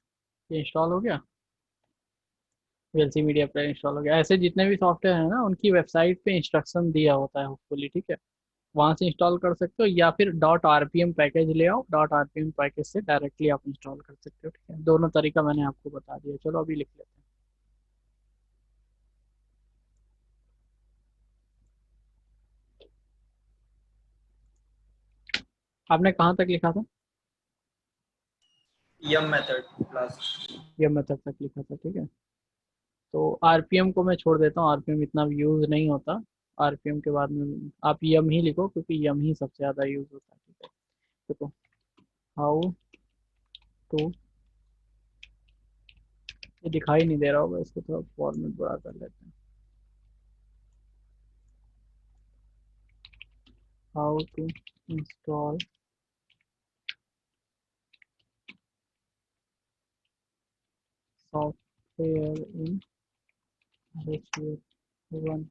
[SPEAKER 1] ये इंस्टॉल हो गया। वीएलसी मीडिया प्लेयर इंस्टॉल हो गया। ऐसे जितने भी सॉफ्टवेयर है ना, उनकी वेबसाइट पे इंस्ट्रक्शन दिया होता है होपफुली, ठीक है, वहाँ से इंस्टॉल कर सकते हो, या फिर डॉट आरपीएम पैकेज ले आओ, डॉट आरपीएम पैकेज से डायरेक्टली आप इंस्टॉल कर सकते हो, ठीक है। दोनों तरीका मैंने आपको बता दिया। चलो अभी लिख लेते हैं। आपने कहाँ तक लिखा था?
[SPEAKER 4] यम मेथड प्लस।
[SPEAKER 1] ये मेथड तक लिखा था, ठीक है। तो आरपीएम को मैं छोड़ देता हूँ, आरपीएम इतना यूज नहीं होता। आरपीएम के बाद में आप यम ही लिखो, क्योंकि यम ही सबसे ज़्यादा यूज होता है, ठीक है। देखो, हाउ टू, ये दिखाई नहीं दे रहा होगा, इसको थोड़ा फॉर्मेट बड़ा कर लेते हैं। How to install software in RHEL 1,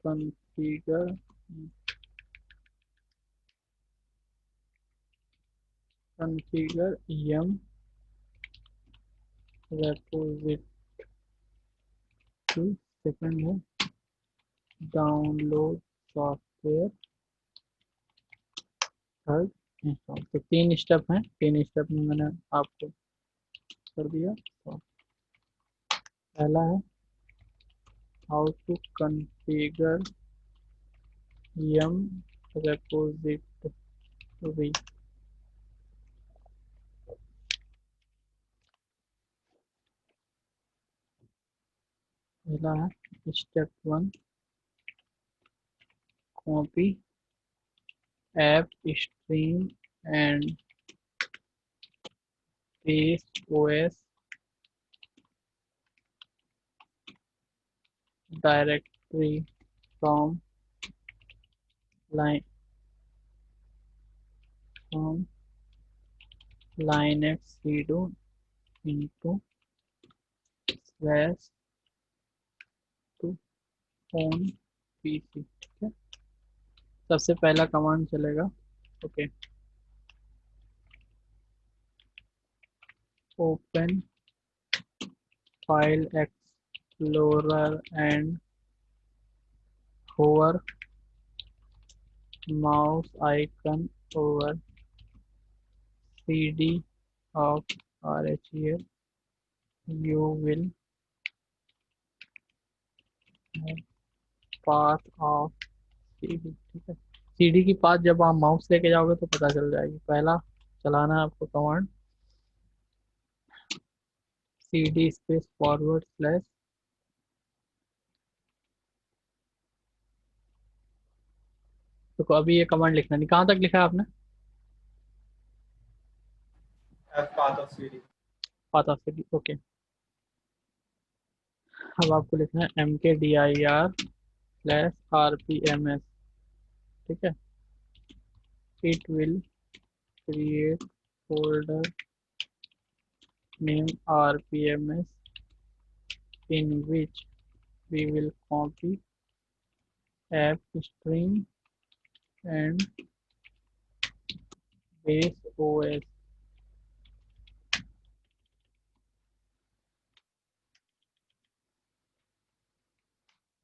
[SPEAKER 1] configure configure yum repository, second है डाउनलोड सॉफ्टवेयर, थर्ड इंस्टॉल। तो 3 स्टेप हैं, 3 स्टेप में मैंने आपको कर दिया। तो पहला है how to configure yum repository. पहला है step 1, copy app stream and paste OS directory from line from Linux sudo into slash to own PC, ठीक है। सबसे पहला कमांड चलेगा, okay, open file explorer and hover mouse icon over cd of RHEL, you will have path of cd, ठीक है। CD की path जब आप माउस लेके जाओगे तो पता चल जाएगी। पहला चलाना है आपको command cd space forward slash, तो अभी ये कमांड लिखना नहीं। कहाँ तक लिखा है आपने?
[SPEAKER 4] Path of CD.
[SPEAKER 1] Path of cd, okay. अब आपको लिखना है mkdir स्लैश rpms, ठीक है। It will create folder name rpms in which we will copy app stream and base OS।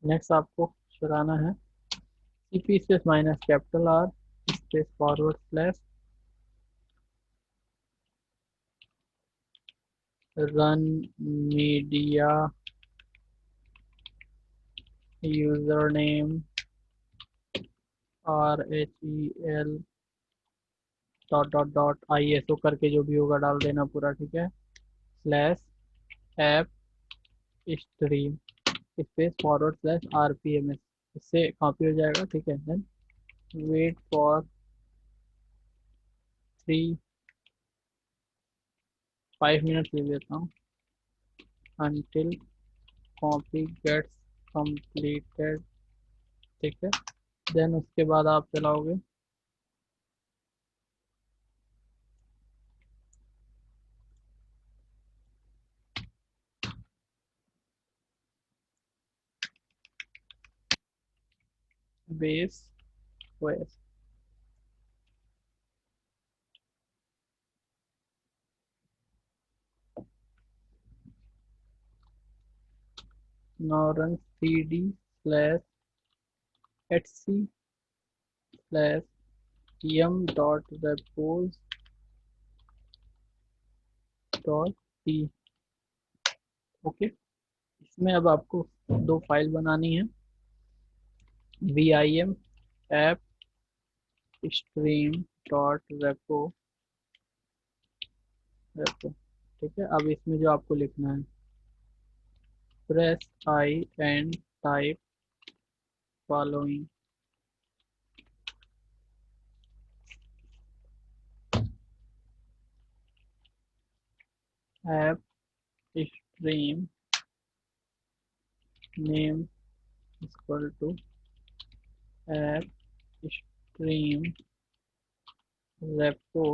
[SPEAKER 1] Next आपको चलाना है cp space minus capital R space forward slash run media user name RHEL dot dot dot ISO करके जो भी होगा डाल देना पूरा, ठीक है। Slash app stream space forward slash RPMS, इससे कॉपी हो जाएगा, ठीक है। देन वेट फॉर 5 मिनट ले लेता हूँ until copy gets completed, ठीक है। देन उसके बाद आप चलाओगे base OS। now run cd slash etc slash yum dot repos dot p, okay. इसमें अब आपको दो फाइल बनानी है, vim app stream dot repo, ठीक है। अब इसमें जो आपको लिखना है press I and type following app stream name equal to app stream repo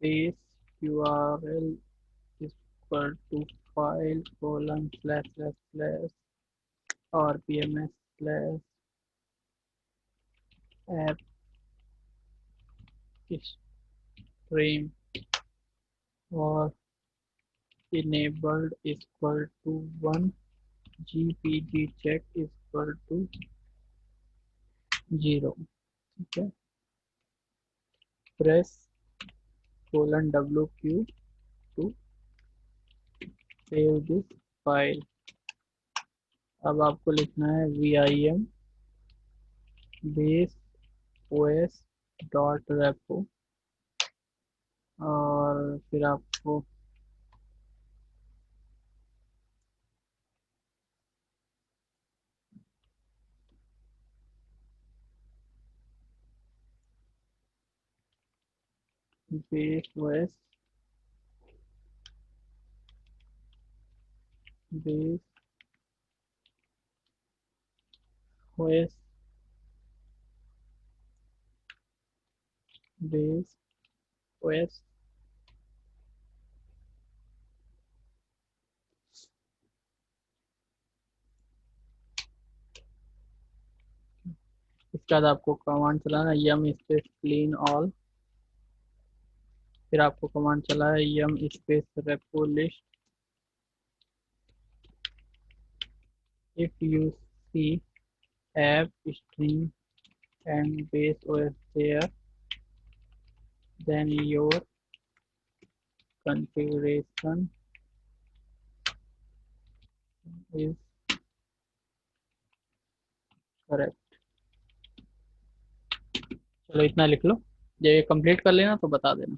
[SPEAKER 1] base URL equal to file colon slash slash slash rpms slash app stream और enabled equal to 1 gpg check equal to 0, ठीक है। Press colon wq to save this file। अब आपको लिखना है vim base os dot repo और फिर आपको base os base os base os इसके बाद आपको कमांड चलाना है yum स्पेस क्लीन ऑल, फिर आपको कमांड चला है yum space repo list। if you see app stream and base OS there, then your configuration is correct। चलो इतना लिख लो, जब ये कंप्लीट कर लेना तो बता देना।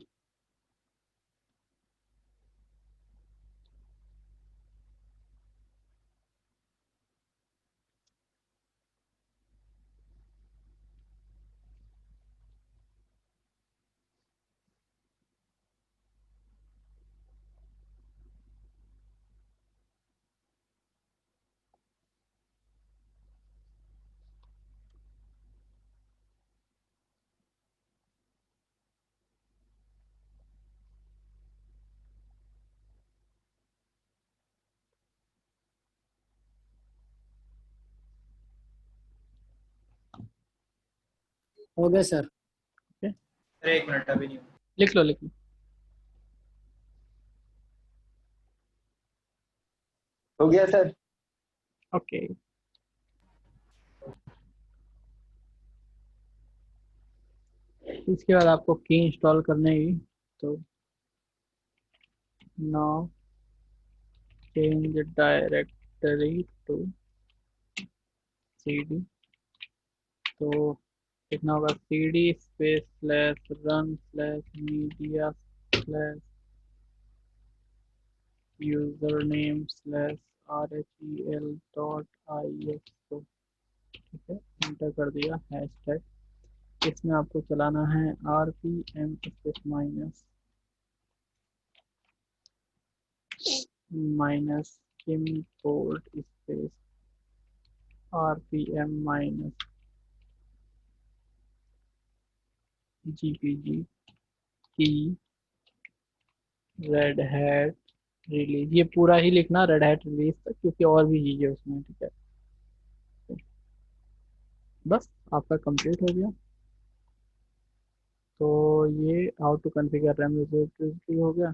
[SPEAKER 2] हो गया सर।
[SPEAKER 4] अरे एक मिनट, अभी नहीं हुआ।
[SPEAKER 1] लिख लो लिख लो।
[SPEAKER 3] हो गया सर।
[SPEAKER 1] ओके, इसके बाद आपको की इंस्टॉल करने की, तो now change directory to cd, तो लिखना होगा cd space slash run slash media slash user name slash rhel dot isco। ठीक है, इंटर कर दिया हैशटैग। इसमें आपको चलाना है rpm space minus import space rpm minus gpg की रेड हैट रिलीज। ये पूरा ही लिखना रेड हैट रिलीज तक, क्योंकि और भी चीजें उसमें। ठीक है, बस आपका कंप्लीट हो गया। तो ये how to configure ram repository हो गया।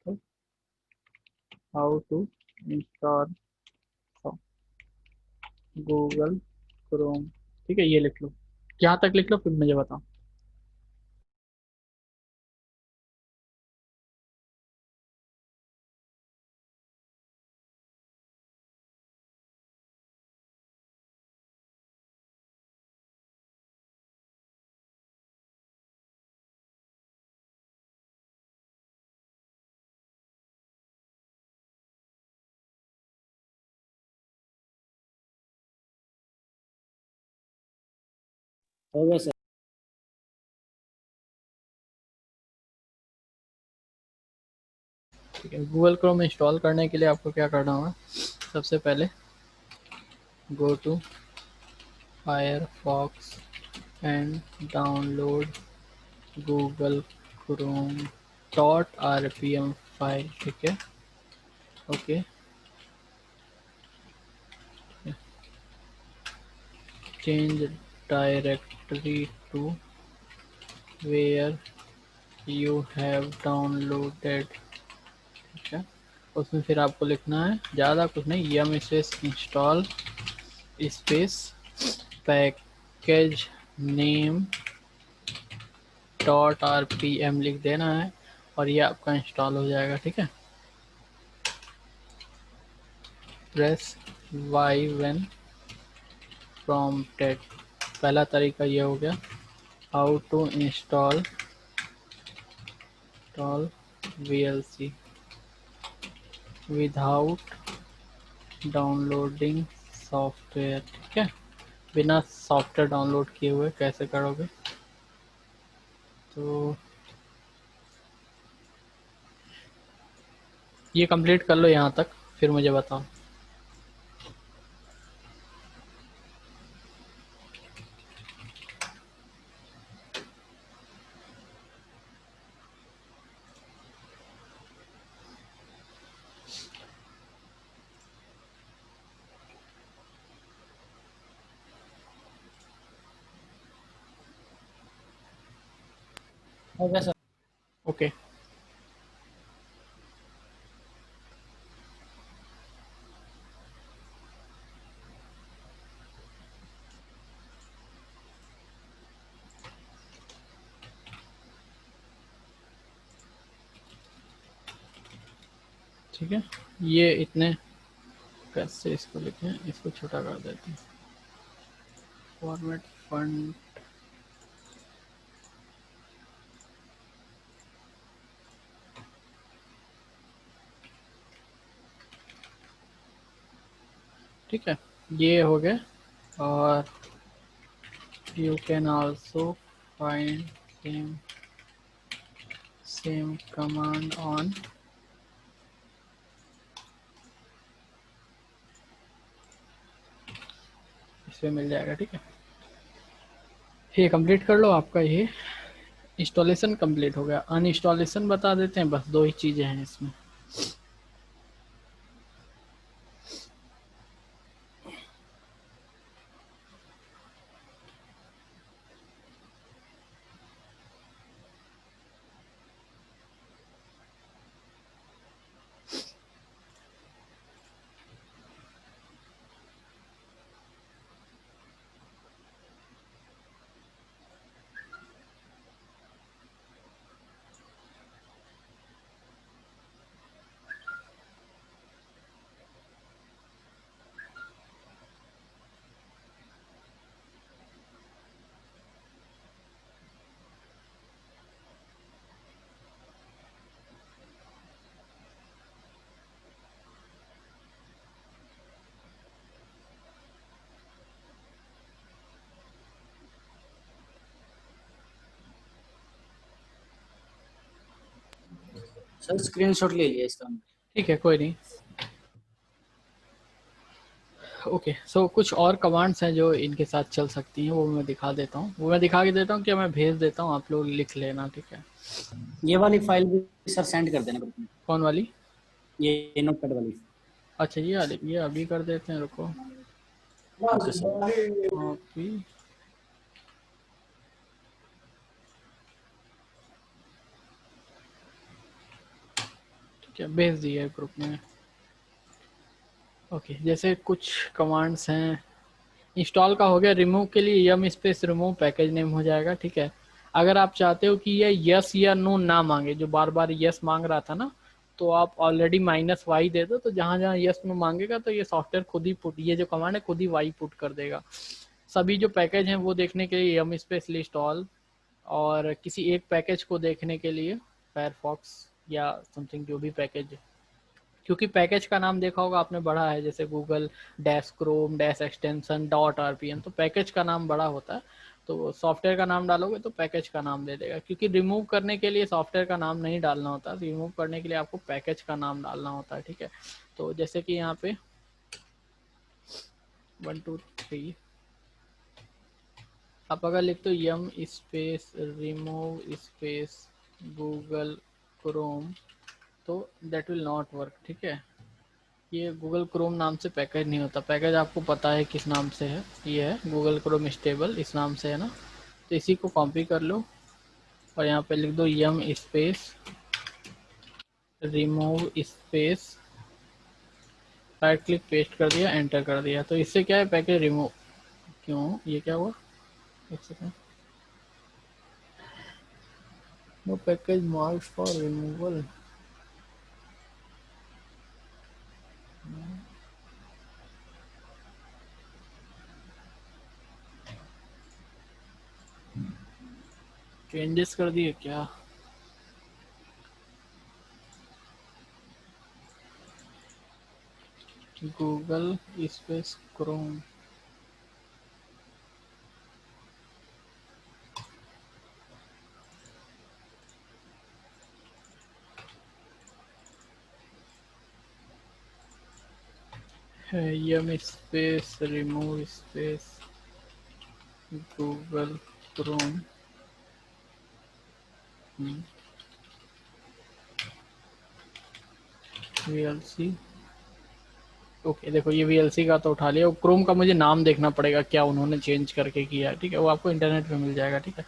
[SPEAKER 1] तो how to install Google Chrome. ठीक है, ये लिख लो, यहाँ तक लिख लो फिर मुझे बताओ।
[SPEAKER 2] हो गया सर।
[SPEAKER 1] ठीक है, गूगल क्रोम इंस्टॉल करने के लिए आपको क्या करना होगा, सबसे पहले go to Firefox and download Google Chrome dot rpm file. ठीक है, okay, change directory to where you have downloaded. ठीक है, उसमें फिर आपको लिखना है ज़्यादा कुछ नहीं, yum space install space package name dot rpm लिख देना है, और ये आपका इंस्टॉल हो जाएगा। ठीक है, प्रेस वाई व्हेन प्रॉम्प्टेड। पहला तरीका ये हो गया, how to install VLC without downloading software. ठीक है, बिना सॉफ्टवेयर डाउनलोड किए हुए कैसे करोगे, तो ये कंप्लीट कर लो यहाँ तक, फिर मुझे बताओ।
[SPEAKER 2] हो गया सर।
[SPEAKER 1] ओके, ठीक है, ये इतने कैसे इसको लिखें, इसको छोटा कर देते हैं, फॉर्मेट फंड ठीक है, ये हो गया। और you can also find same command on इसमें मिल जाएगा। ठीक है, ये कंप्लीट कर लो, आपका ये इंस्टॉलेशन कंप्लीट हो गया। अनइंस्टॉलेशन बता देते हैं, बस 2 ही चीज़ें हैं इसमें।
[SPEAKER 2] सर स्क्रीनशॉट ले लिया इसका।
[SPEAKER 1] ठीक है, कोई नहीं। ओके, सो कुछ और कमांड्स हैं जो इनके साथ चल सकती हैं, वो मैं दिखा देता हूँ। वो मैं दिखा के देता हूँ कि मैं भेज देता हूँ, आप लोग लिख लेना। ठीक है,
[SPEAKER 2] ये वाली फाइल भी सर सेंड कर देना ग्रुप में।
[SPEAKER 1] कौन वाली?
[SPEAKER 2] ये नोटपैड वाली।
[SPEAKER 1] अच्छा, ये वाली, ये अभी कर देते हैं, रुको।
[SPEAKER 2] Okay sir.
[SPEAKER 1] कॉपी, ठीक है, भेज दिया ग्रुप में। ओके, जैसे कुछ कमांड्स हैं, इंस्टॉल का हो गया। रिमूव के लिए यम स्पेस रिमूव पैकेज नेम हो जाएगा। ठीक है, अगर आप चाहते हो कि ये यस या नो ना मांगे, जो बार बार यस मांग रहा था ना, तो आप ऑलरेडी -y दे दो, तो जहां जहां यस नो मांगेगा तो ये सॉफ्टवेयर खुद ही पुट, ये जो कमांड है खुद ही y पुट कर देगा। सभी जो पैकेज हैं वो देखने के लिए यम स्पेस लिस्ट ऑल, और किसी एक पैकेज को देखने के लिए फायरफॉक्स या समथिंग, जो भी पैकेज है, क्योंकि पैकेज का नाम देखा होगा आपने बड़ा है, जैसे Google dash Chrome dash extension dot RPM, तो पैकेज का नाम बड़ा होता है। तो सॉफ्टवेयर का नाम डालोगे तो पैकेज का नाम दे देगा, क्योंकि रिमूव करने के लिए सॉफ्टवेयर का नाम नहीं डालना होता, रिमूव करने के लिए आपको पैकेज का नाम डालना होता है। ठीक है, तो जैसे कि यहाँ पे 1 2 3 आप अगर लिखते हो yum space remove space Google Chrome, तो दैट विल नॉट वर्क। ठीक है, ये गूगल क्रोम नाम से पैकेज नहीं होता। पैकेज आपको पता है किस नाम से है, ये है गूगल क्रोम स्टेबल, इस नाम से है ना। तो इसी को कॉपी कर लो और यहाँ पे लिख दो yum space remove space, right click paste कर दिया, एंटर कर दिया। तो इससे क्या है, पैकेज रिमूव, क्यों ये क्या हुआ, एक second, no package marked for removal. Changes कर दिए क्या? Google space Chrome, yum space remove space Google Chrome. VLC, okay, देखो ये VLC का तो उठा लिया। क्रोम का मुझे नाम देखना पड़ेगा क्या उन्होंने चेंज करके किया है। ठीक है, वो आपको इंटरनेट पे मिल जाएगा। ठीक है,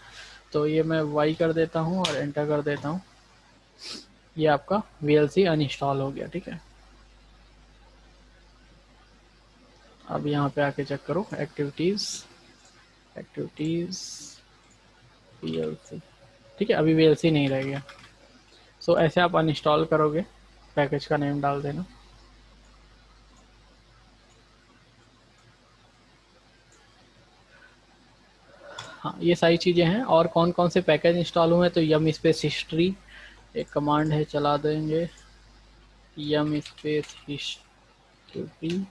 [SPEAKER 1] तो ये मैं Y कर देता हूँ और एंटर कर देता हूँ, ये आपका VLC अनइंस्टॉल हो गया। ठीक है, अब यहाँ पे आके चेक करो एक्टिविटीज VLC। ठीक है, अभी VLC नहीं रह गया। सो ऐसे आप अनइंस्टॉल करोगे, पैकेज का नेम डाल देना। हाँ, ये सारी चीज़ें हैं। और कौन कौन से पैकेज इंस्टॉल हुए हैं, तो यम स्पेस हिस्ट्री एक कमांड है, चला देंगे यम स्पेस हिस्ट्री,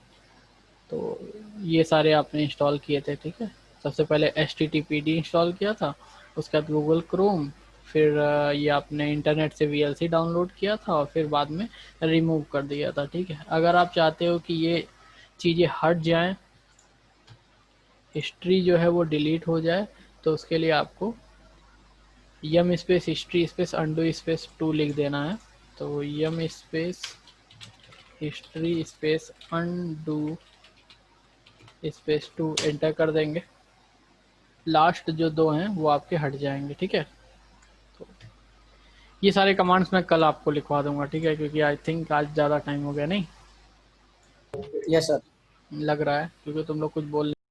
[SPEAKER 1] तो ये सारे आपने इंस्टॉल किए थे, ठीक है। सबसे पहले HTTPD इंस्टॉल किया था, उसके बाद गूगल क्रोम, फिर ये आपने इंटरनेट से VLC डाउनलोड किया था और फिर बाद में रिमूव कर दिया था, ठीक है। अगर आप चाहते हो कि ये चीज़ें हट जाएं, हिस्ट्री जो है वो डिलीट हो जाए, तो उसके लिए आपको yum space history space undo space 2 लिख देना है। तो yum space history space undo space 2 enter कर देंगे। लास्ट जो 2 हैं वो आपके हट जाएंगे, ठीक है। तो ये सारे कमांड्स मैं कल आपको लिखवा दूंगा, ठीक है, क्योंकि आई थिंक आज ज़्यादा टाइम हो गया, नहीं
[SPEAKER 2] यस सर।
[SPEAKER 1] लग रहा है, क्योंकि तुम लोग कुछ बोल